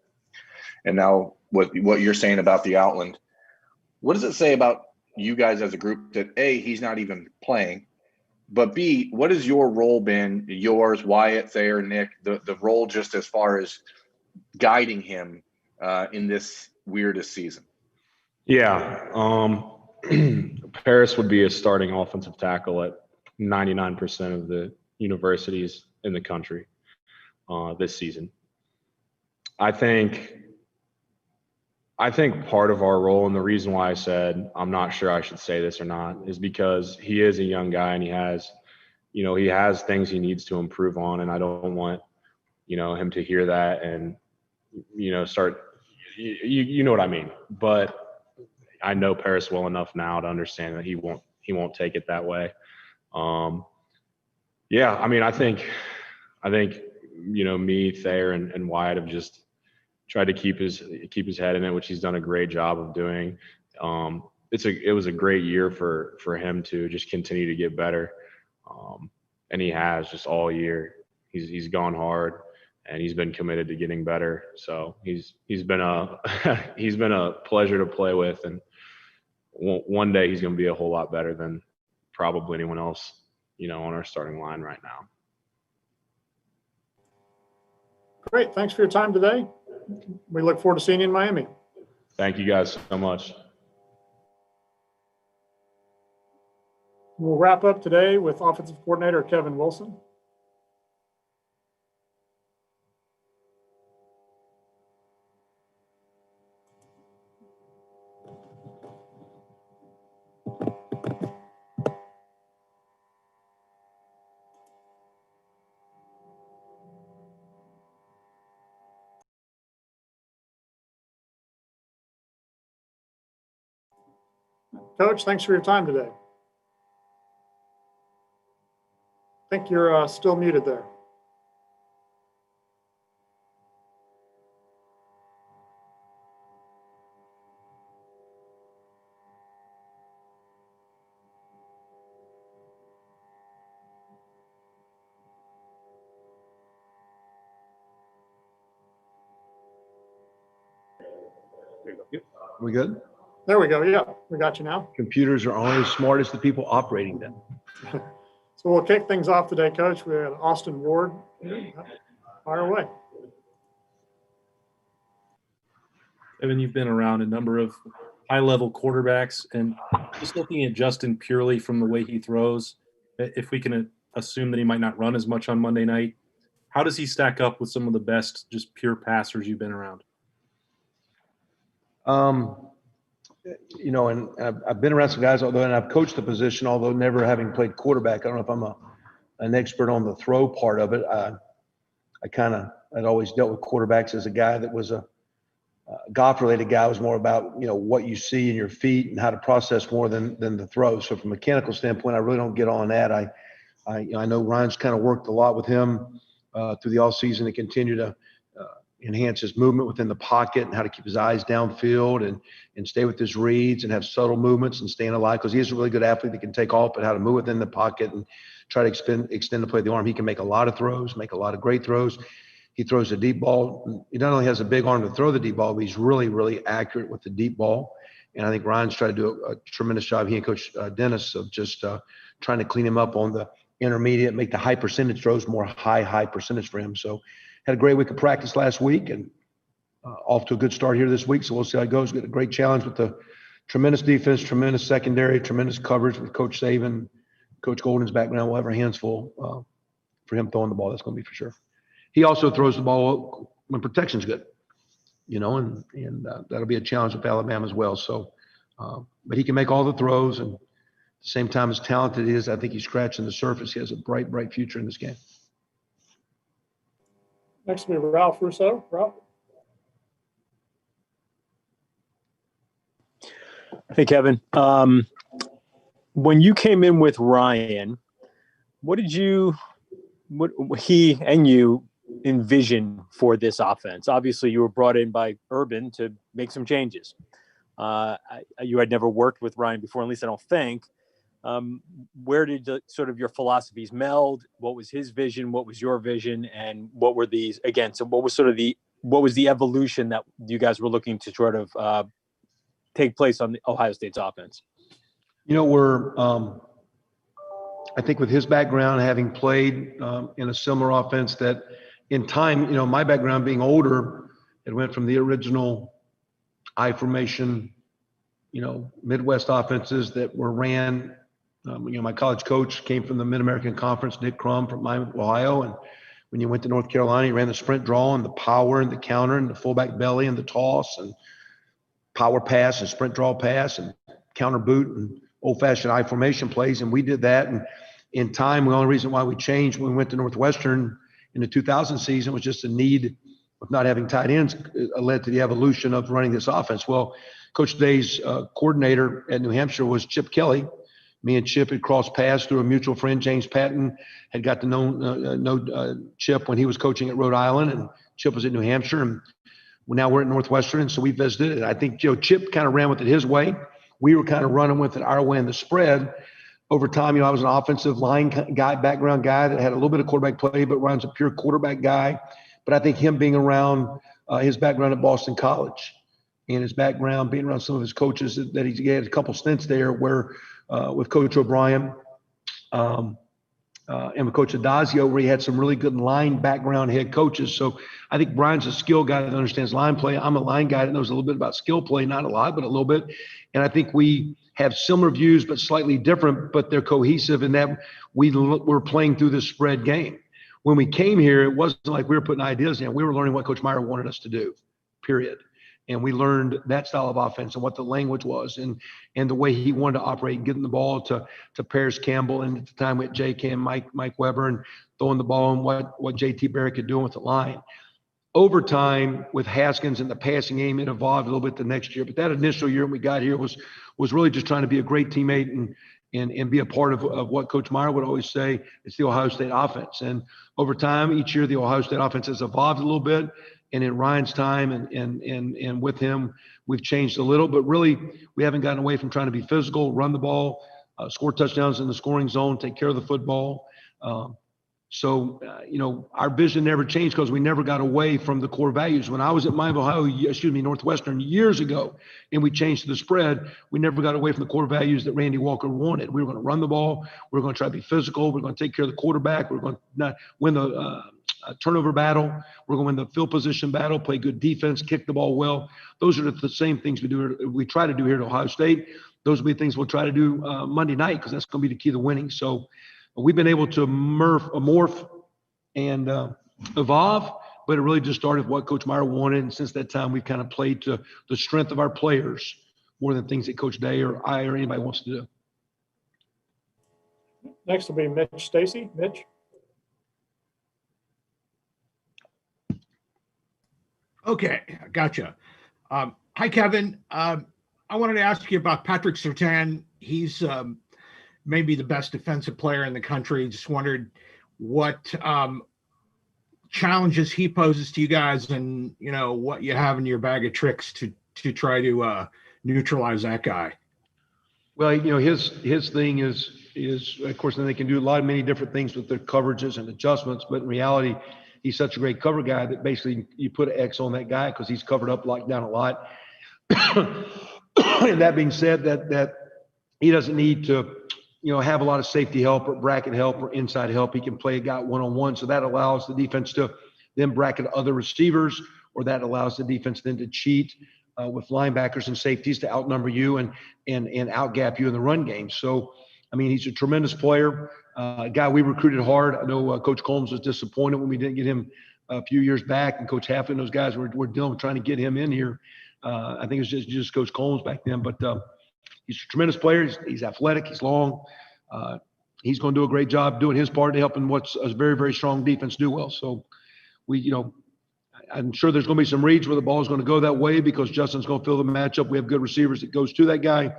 And now what you're saying about the Outland, what does it say about you guys as a group that, A, he's not even playing, but B, what has your role been, yours, Wyatt, Thayer, Nick, the role just as far as guiding him in this weirdest season? Yeah. Paris would be a starting offensive tackle at 99% of the universities in the country this season. I think part of our role, and the reason why I said I'm not sure I should say this or not, is because he is a young guy and he has things he needs to improve on, and I don't want, him to hear that and, start, you know what I mean. But I know Paris well enough now to understand that he won't take it that way. Yeah, I mean, I think, me, Thayer, and Wyatt have just tried to keep his head in it, which he's done a great job of doing. It was a great year for him to just continue to get better. And he has just all year. He's gone hard and he's been committed to getting better. So he's been a pleasure to play with, and one day he's going to be a whole lot better than probably anyone else, on our starting line right now. Great. Thanks for your time today. We look forward to seeing you in Miami. Thank you guys so much. We'll wrap up today with offensive coordinator Kevin Wilson. Coach, thanks for your time today. I think you're still muted there. We good? There we go. Yeah, we got you now. Computers are only as smart as the people operating them. So we'll kick things off today, Coach. We have Austin Ward. Fire away. Evan, you've been around a number of high-level quarterbacks, and just looking at Justin purely from the way he throws, if we can assume that he might not run as much on Monday night, how does he stack up with some of the best just pure passers you've been around? And I've been around some guys, and I've coached the position, although never having played quarterback. I don't know if I'm an expert on the throw part of it. I'd always dealt with quarterbacks as a guy that was a golf-related guy. It was more about, what you see in your feet and how to process more than the throw. So from a mechanical standpoint, I really don't get on that. I know Ryan's kind of worked a lot with him through the offseason to continue to enhance his movement within the pocket and how to keep his eyes downfield and stay with his reads and have subtle movements and stay in the line, because he's a really good athlete that can take off, but how to move within the pocket and try to extend the play of the arm. He can make a lot of throws, make a lot of great throws. He throws a deep ball. He not only has a big arm to throw the deep ball, but he's really, really accurate with the deep ball. And I think Ryan's tried to do a tremendous job, he and Coach Dennis, of just trying to clean him up on the intermediate, make the high percentage throws more high percentage for him. So had a great week of practice last week and off to a good start here this week. So we'll see how it goes. Got a great challenge with the tremendous defense, tremendous secondary, tremendous coverage with Coach Saban, Coach Golden's background. We'll have our hands full for him throwing the ball. That's going to be for sure. He also throws the ball when protection's good, and that'll be a challenge with Alabama as well. So, but he can make all the throws, and at the same time, as talented he is, I think he's scratching the surface. He has a bright future in this game. Next will be Ralph Russo. Ralph. Hey, Kevin. When you came in with Ryan, what he and you envision for this offense? Obviously, you were brought in by Urban to make some changes. You had never worked with Ryan before, at least I don't think. Where did your philosophies meld? What was his vision? What was your vision? And what were these again? So what was the evolution that you guys were looking to sort of take place on the Ohio State's offense? I think with his background, having played in a similar offense, that in time, my background being older, it went from the original I formation, Midwest offenses that were ran. My college coach came from the Mid-American Conference, Nick Crum from Mayan, Ohio. And when you went to North Carolina, he ran the sprint draw and the power and the counter and the fullback belly and the toss and power pass and sprint draw pass and counter boot and old-fashioned I formation plays. And we did that. And in time, the only reason why we changed when we went to Northwestern in the 2000 season was just a need of not having tight ends led to the evolution of running this offense. Well, Coach Day's coordinator at New Hampshire was Chip Kelly. Me and Chip had crossed paths through a mutual friend, James Patton, had got to know Chip when he was coaching at Rhode Island, and Chip was at New Hampshire. And now we're at Northwestern, and so we visited it. I think Chip kind of ran with it his way. We were kind of running with it our way in the spread. Over time, I was an offensive line guy, background guy that had a little bit of quarterback play, but Ryan's a pure quarterback guy. But I think him being around his background at Boston College and his background being around some of his coaches that he had a couple stints there where with Coach O'Brien and with Coach Adazio, where he had some really good line background head coaches. So I think Brian's a skill guy that understands line play. I'm a line guy that knows a little bit about skill play, not a lot, but a little bit. And I think we have similar views, but slightly different, but they're cohesive in that we're playing through this spread game. When we came here, it wasn't like we were putting ideas in. We were learning what Coach Meyer wanted us to do, period. And we learned that style of offense and what the language was and the way he wanted to operate, getting the ball to Paris Campbell, and at the time with J.K. and Mike Weber, and throwing the ball and what J.T. Barrett could do with the line. Over time, with Haskins and the passing game, it evolved a little bit the next year. But that initial year when we got here was really just trying to be a great teammate and be a part of what Coach Meyer would always say, it's the Ohio State offense. And over time, each year, the Ohio State offense has evolved a little bit. And in Ryan's time and with him, we've changed a little, but really we haven't gotten away from trying to be physical, run the ball, score touchdowns in the scoring zone, take care of the football. Our vision never changed because we never got away from the core values. When I was at Northwestern years ago, and we changed to the spread, we never got away from the core values that Randy Walker wanted. We were going to run the ball. We were going to try to be physical. We're going to take care of the quarterback. We're going to not win the turnover battle. We're going to win the field position battle, play good defense, kick the ball well. Those are the same things we try to do here at Ohio State. Those will be things we'll try to do Monday night because that's going to be the key to winning. So we've been able to morph and evolve, but it really just started with what Coach Meyer wanted. And since that time, we've kind of played to the strength of our players more than things that Coach Day or I or anybody wants to do. Next will be Mitch Stacy. Mitch. Okay, gotcha. Hi, Kevin. I wanted to ask you about Patrick Surtain. He's maybe the best defensive player in the country. Just wondered what challenges he poses to you guys, and what you have in your bag of tricks to try to neutralize that guy. Well, his thing is of course, then they can do many different things with their coverages and adjustments, but in reality, he's such a great cover guy that basically you put an X on that guy because he's covered up, locked down a lot. And that being said, that he doesn't need to, have a lot of safety help or bracket help or inside help. He can play a guy one-on-one. So that allows the defense to then bracket other receivers, or that allows the defense then to cheat with linebackers and safeties to outnumber you and outgap you in the run game. So, he's a tremendous player. A guy we recruited hard. I know Coach Combs was disappointed when we didn't get him a few years back, and Coach Halfley and those guys were dealing with trying to get him in here. I think it was just Coach Combs back then, but he's a tremendous player. He's athletic. He's long. He's going to do a great job doing his part to helping what's a very, very strong defense do well. So I'm sure there's going to be some reads where the ball is going to go that way because Justin's going to fill the matchup. We have good receivers that goes to that guy.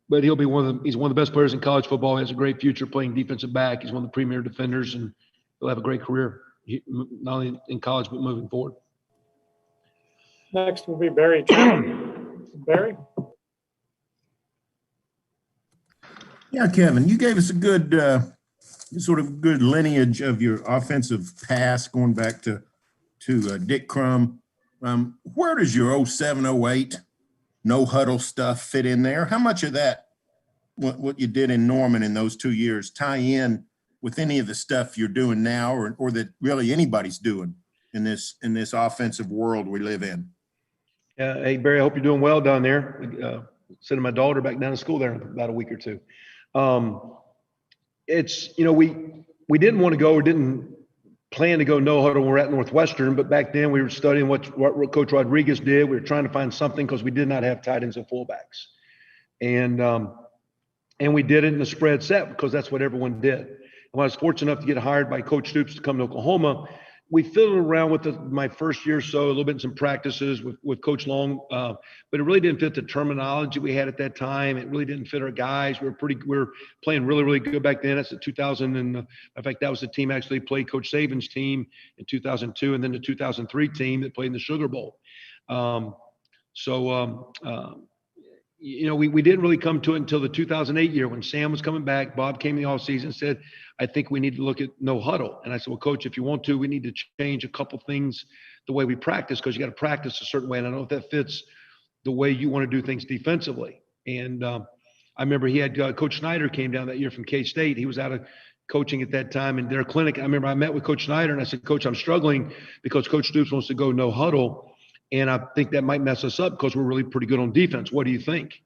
But he'll be he's one of the best players in college football. He has a great future playing defensive back. He's one of the premier defenders, and he'll have a great career, not only in college, but moving forward. Next will be Barry Chapman. Barry? Yeah, Kevin, you gave us a good good lineage of your offensive pass going back to Dick Crum. Where does your 07, 08 no huddle stuff fit in there? How much of that, what you did in Norman in those 2 years, tie in with any of the stuff you're doing now, or that really anybody's doing in this offensive world we live in? Hey, Barry, I hope you're doing well down there. Sending my daughter back down to school there in about a week or two. It's, we didn't want to go or didn't plan to go no huddle when we're at Northwestern, but back then we were studying what Coach Rodriguez did. We were trying to find something because we did not have tight ends and fullbacks. And we did it in the spread set because that's what everyone did. And when I was fortunate enough to get hired by Coach Stoops to come to Oklahoma, we fiddled around with my first year or so, a little bit in some practices with Coach Long, but it really didn't fit the terminology we had at that time. It really didn't fit our guys. We were playing really, really good back then. That's the 2000, and in fact, that was the team actually played Coach Saban's team in 2002, and then the 2003 team that played in the Sugar Bowl. We didn't really come to it until the 2008 year when Sam was coming back. Bob came in the offseason and said, I think we need to look at no huddle. And I said, well, Coach, if you want to, we need to change a couple things the way we practice, because you got to practice a certain way. And I don't know if that fits the way you want to do things defensively. And I remember he had Coach Snyder came down that year from K-State. He was out of coaching at that time in their clinic. I remember I met with Coach Snyder and I said, Coach, I'm struggling because Coach Stoops wants to go no huddle. And I think that might mess us up because we're really pretty good on defense. What do you think?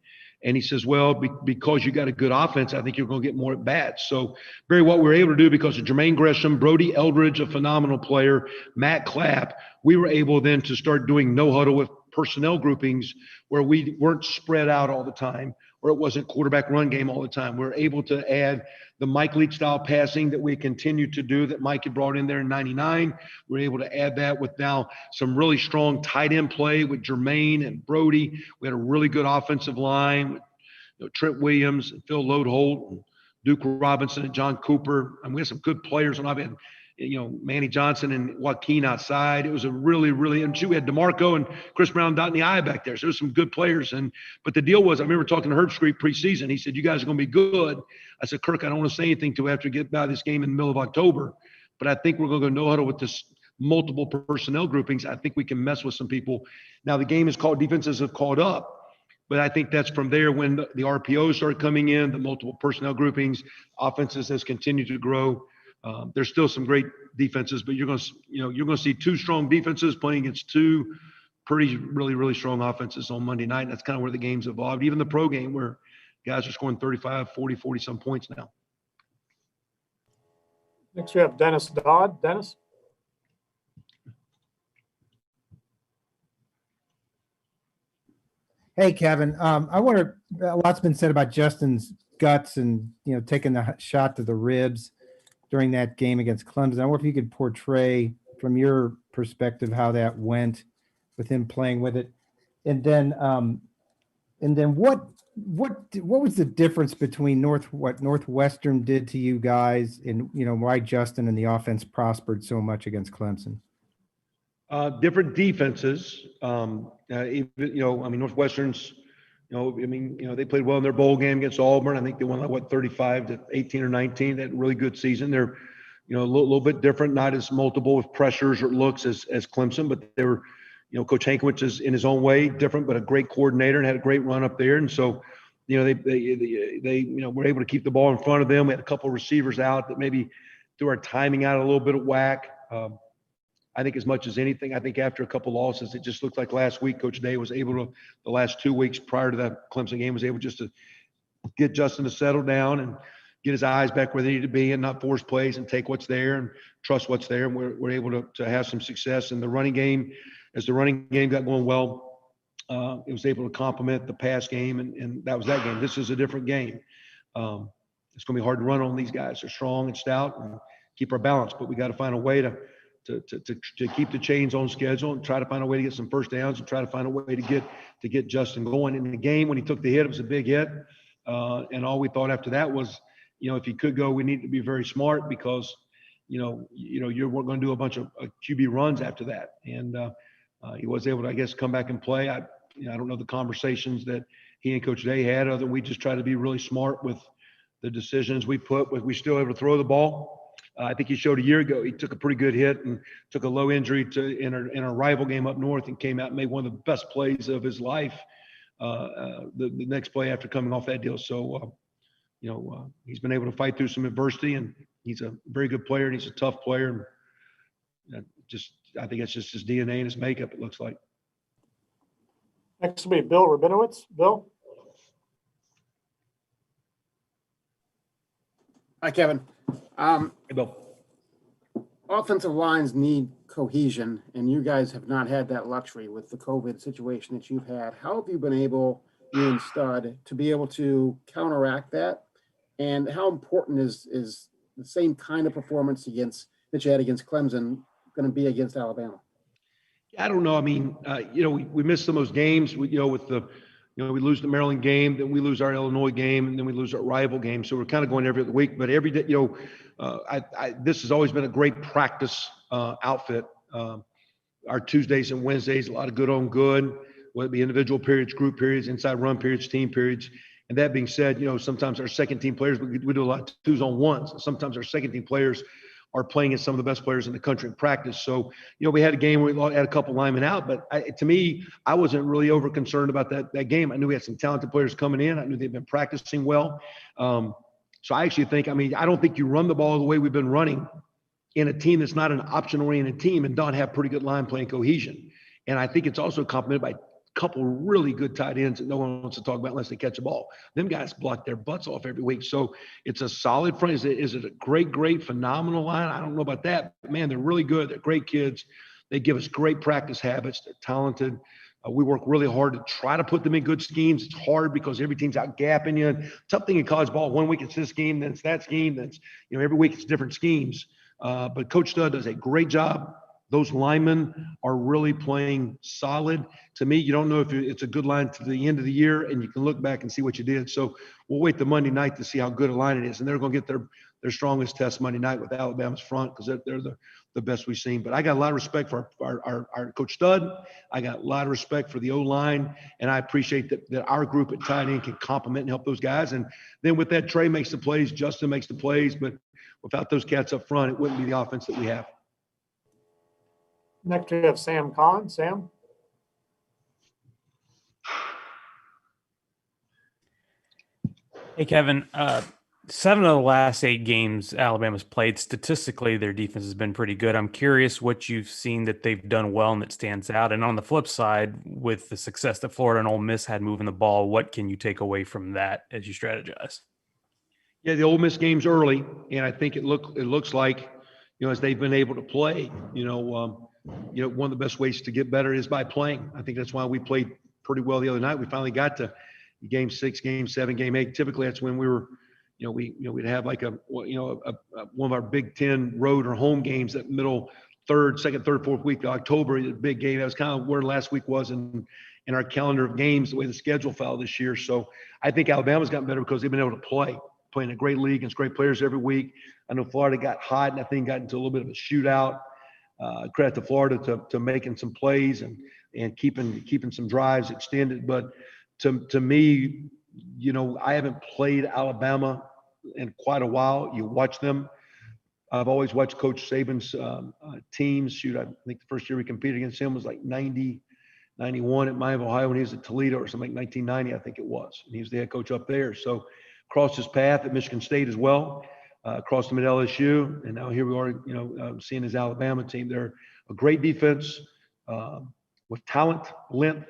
And he says, well, because you got a good offense, I think you're going to get more at bats. So, Barry, what we were able to do because of Jermaine Gresham, Brody Eldridge, a phenomenal player, Matt Clapp, we were able then to start doing no huddle with personnel groupings where we weren't spread out all the time, or it wasn't quarterback run game all the time. We were able to add the Mike Leach style passing that we continue to do that Mike had brought in there in 99. We're able to add that with now some really strong tight end play with Jermaine and Brody. We had a really good offensive line with Trent Williams and Phil Lodeholt and Duke Robinson and John Cooper. And we had some good players. And I've had, Manny Johnson and Joaquin outside. It was a really, really, and we had DeMarco and Chris Brown dotting the I back there. So there's some good players. But the deal was, I remember talking to Herb Street preseason. He said, you guys are going to be good. I said, Kirk, I don't want to say anything till after we get out of this game in the middle of October. But I think we're going to go no huddle with this multiple personnel groupings. I think we can mess with some people. Now the game is called, defenses have caught up. But I think that's from there when the RPOs started coming in, the multiple personnel groupings, offenses has continued to grow. There's still some great defenses, but you're going to see two strong defenses playing against two pretty, really, really strong offenses on Monday night. And that's kind of where the game's evolved. Even the pro game where guys are scoring 35, 40, 40 some points now. Next we have Dennis Dodd. Dennis. Hey, Kevin. I wonder, a lot's been said about Justin's guts and, taking the shot to the ribs during that game against Clemson. I wonder if you could portray from your perspective how that went with him playing with it. And then what was the difference between what Northwestern did to you guys and, why Justin and the offense prospered so much against Clemson? Different defenses. Northwestern's, they played well in their bowl game against Auburn. I think they won 35-18 or 19. They had a really good season. They're, a little bit different, not as multiple with pressures or looks as Clemson, but they were, Coach Hankwitz is in his own way different, but a great coordinator and had a great run up there. And so, they were able to keep the ball in front of them. We had a couple of receivers out that maybe threw our timing out a little bit of whack. I think as much as anything, I think after a couple losses, it just looked like last week, Coach Day was able to, the last 2 weeks prior to that Clemson game, was able just to get Justin to settle down and get his eyes back where they need to be and not force plays and take what's there and trust what's there. And we're able to have some success in the running game. As the running game got going well, it was able to complement the pass game, and that was that game. This is a different game. It's going to be hard to run on these guys. They're strong and stout and keep our balance, but we got to find a way to keep the chains on schedule and try to find a way to get some first downs and try to find a way to get Justin going. In the game, when he took the hit, it was a big hit. And all we thought after that was, if he could go, we need to be very smart because, you're going to do a bunch of QB runs after that. And he was able to, I guess, come back and play. I don't know the conversations that he and Coach Day had, other than we just try to be really smart with the decisions we put. We still able to throw the ball. I think he showed a year ago, he took a pretty good hit and took a low injury in a rival game up north and came out and made one of the best plays of his life the next play after coming off that deal. So, he's been able to fight through some adversity, and he's a very good player, and he's a tough player. And I think it's just his DNA and his makeup, it looks like. Next will be Bill Rabinowitz. Bill? Hi, Kevin. Hey, Bill. Offensive lines need cohesion, and you guys have not had that luxury with the COVID situation that you've had. How have you been able, you and Stud, to be able to counteract that? And how important is the same kind of performance that you had against Clemson going to be against Alabama? I don't know. I mean, we missed some of those games. We lose the Maryland game, then we lose our Illinois game, and then we lose our rival game. So we're kind of going every other week. But every day, this has always been a great practice outfit. Our Tuesdays and Wednesdays, a lot of good on good, whether it be individual periods, group periods, inside run periods, team periods. And that being said, sometimes our second team players, we do a lot of twos on ones. Sometimes our second team players are playing against some of the best players in the country in practice. So, we had a game where we had a couple linemen out, but to me, I wasn't really over concerned about that game. I knew we had some talented players coming in. I knew they'd been practicing well. So I actually think, I don't think you run the ball the way we've been running in a team that's not an option-oriented team and don't have pretty good line playing cohesion. And I think it's also complemented by a couple really good tight ends that no one wants to talk about unless they catch a ball. Them guys block their butts off every week. So it's a solid front. Is it a great, phenomenal line? I don't know about that. But man, they're really good. They're great kids. They give us great practice habits. They're talented. We work really hard to try to put them in good schemes. It's hard because every team's out gapping you. Tough thing in college ball. 1 week it's this scheme, then it's that scheme. Then it's, every week it's different schemes. But Coach Stud does a great job. Those linemen are really playing solid. To me, you don't know if it's a good line to the end of the year, and you can look back and see what you did. So we'll wait the Monday night to see how good a line it is. And they're going to get their strongest test Monday night with Alabama's front because they're the best we've seen. But I got a lot of respect for our Coach Stud. I got a lot of respect for the O-line, and I appreciate that our group at tight end can complement and help those guys. And then with that, Trey makes the plays, Justin makes the plays, but without those cats up front, it wouldn't be the offense that we have. Next, we have Sam Kahn. Sam? Hey, Kevin. 7 of the last 8 games Alabama's played, statistically, their defense has been pretty good. I'm curious what you've seen that they've done well and that stands out. And on the flip side, with the success that Florida and Ole Miss had moving the ball, what can you take away from that as you strategize? Yeah, the Ole Miss game's early, and I think it looks like, as they've been able to play, one of the best ways to get better is by playing. I think that's why we played pretty well the other night. We finally got to game 6, game 7, game 8. Typically, that's when we were, we'd have like one of our Big Ten road or home games that middle second, third, fourth week of October, the big game. That was kind of where last week was in our calendar of games, the way the schedule fell this year. So I think Alabama's gotten better because they've been able to playing a great league against great players every week. I know Florida got hot and I think got into a little bit of a shootout. Credit to Florida to making some plays and keeping some drives extended. But to me, I haven't played Alabama in quite a while. You watch them. I've always watched Coach Saban's teams. Shoot, I think the first year we competed against him was like 90, 91 at Miami, Ohio, when he was at Toledo or something, like 1990, I think it was. And he was the head coach up there. So crossed his path at Michigan State as well. Crossed him at LSU, and now here we are, seeing his Alabama team. They're a great defense with talent, length.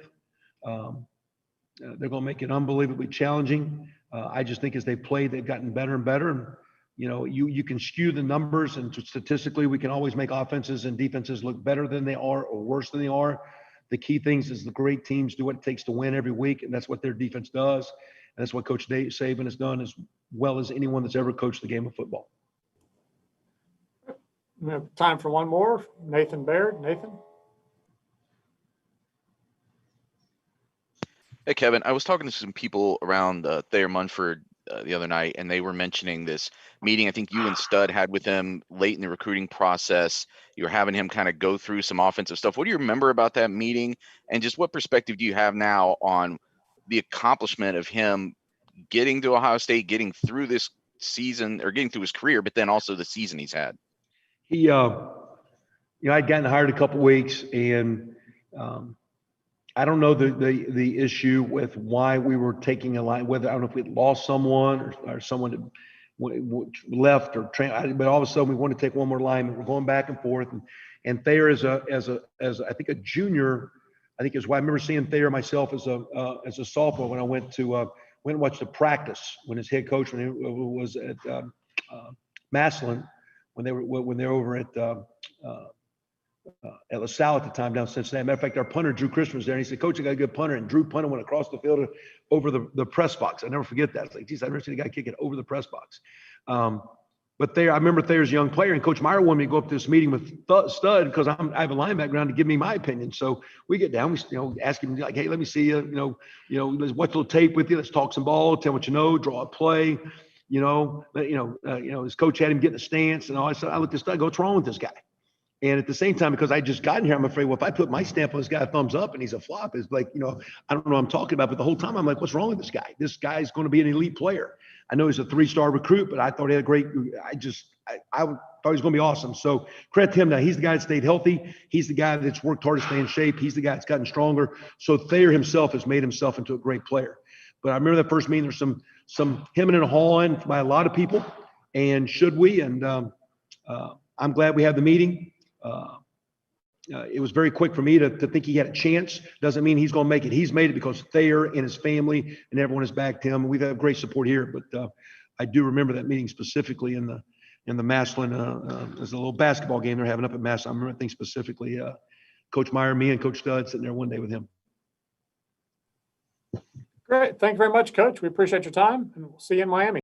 They're going to make it unbelievably challenging. I just think as they play, they've gotten better and better. And, you can skew the numbers, and statistically, we can always make offenses and defenses look better than they are or worse than they are. The key things is the great teams do what it takes to win every week, and that's what their defense does. And that's what Coach Saban has done as well as anyone that's ever coached the game of football. We have time for one more. Nathan Baird. Nathan? Hey, Kevin. I was talking to some people around Thayer Munford the other night, and they were mentioning this meeting I think you and Stud had with him late in the recruiting process. You were having him kind of go through some offensive stuff. What do you remember about that meeting? And just what perspective do you have now on the accomplishment of him getting to Ohio State, getting through this season or getting through his career, but then also the season he's had? He, I'd gotten hired a couple weeks, and I don't know the issue with why we were taking a line, whether I don't know if we'd lost someone or someone left or but all of a sudden we want to take one more lineman. We're going back and forth, and Thayer as I think a junior I think is why I remember seeing Thayer myself as a sophomore when I went and watched the practice when his head coach when he was at Massillon when they were over at LaSalle at the time down in Cincinnati. Matter of fact, our punter Drew Christmas was there, and he said, "Coach, I got a good punter." And Drew punted went across the field over the press box. I never forget that. It's like, geez, I've never seen a guy kick it over the press box. But I remember Thayer's a young player, and Coach Meyer wanted me to go up to this meeting with Stud because I have a line background to give me my opinion. So we get down, we ask him like, "Hey, let me see you. Let's watch a little tape with you. Let's talk some ball. Tell what you know. Draw a play. His coach had him get in a stance and all. I looked at Stud. I go, "What's wrong with this guy?" And at the same time, because I just gotten here, I'm afraid, well, if I put my stamp on this guy, a thumbs up, and he's a flop, it's like, I don't know what I'm talking about. But the whole time I'm like, what's wrong with this guy? This guy's going to be an elite player. I know he's a 3-star recruit, but I thought he had a great, I thought he was going to be awesome. So credit to him now. He's the guy that stayed healthy. He's the guy that's worked hard to stay in shape. He's the guy that's gotten stronger. So Thayer himself has made himself into a great player. But I remember that first meeting, there's some hemming and hawing by a lot of people. And should we? And I'm glad we had the meeting. It was very quick for me to think he had a chance. Doesn't mean he's going to make it. He's made it because Thayer and his family and everyone has backed him. We've had great support here, but I do remember that meeting specifically in the Massillon. There's a little basketball game they're having up at Massillon. I remember that thing specifically. Coach Meyer, me, and Coach Stud sitting there one day with him. Great. Thank you very much, Coach. We appreciate your time, and we'll see you in Miami.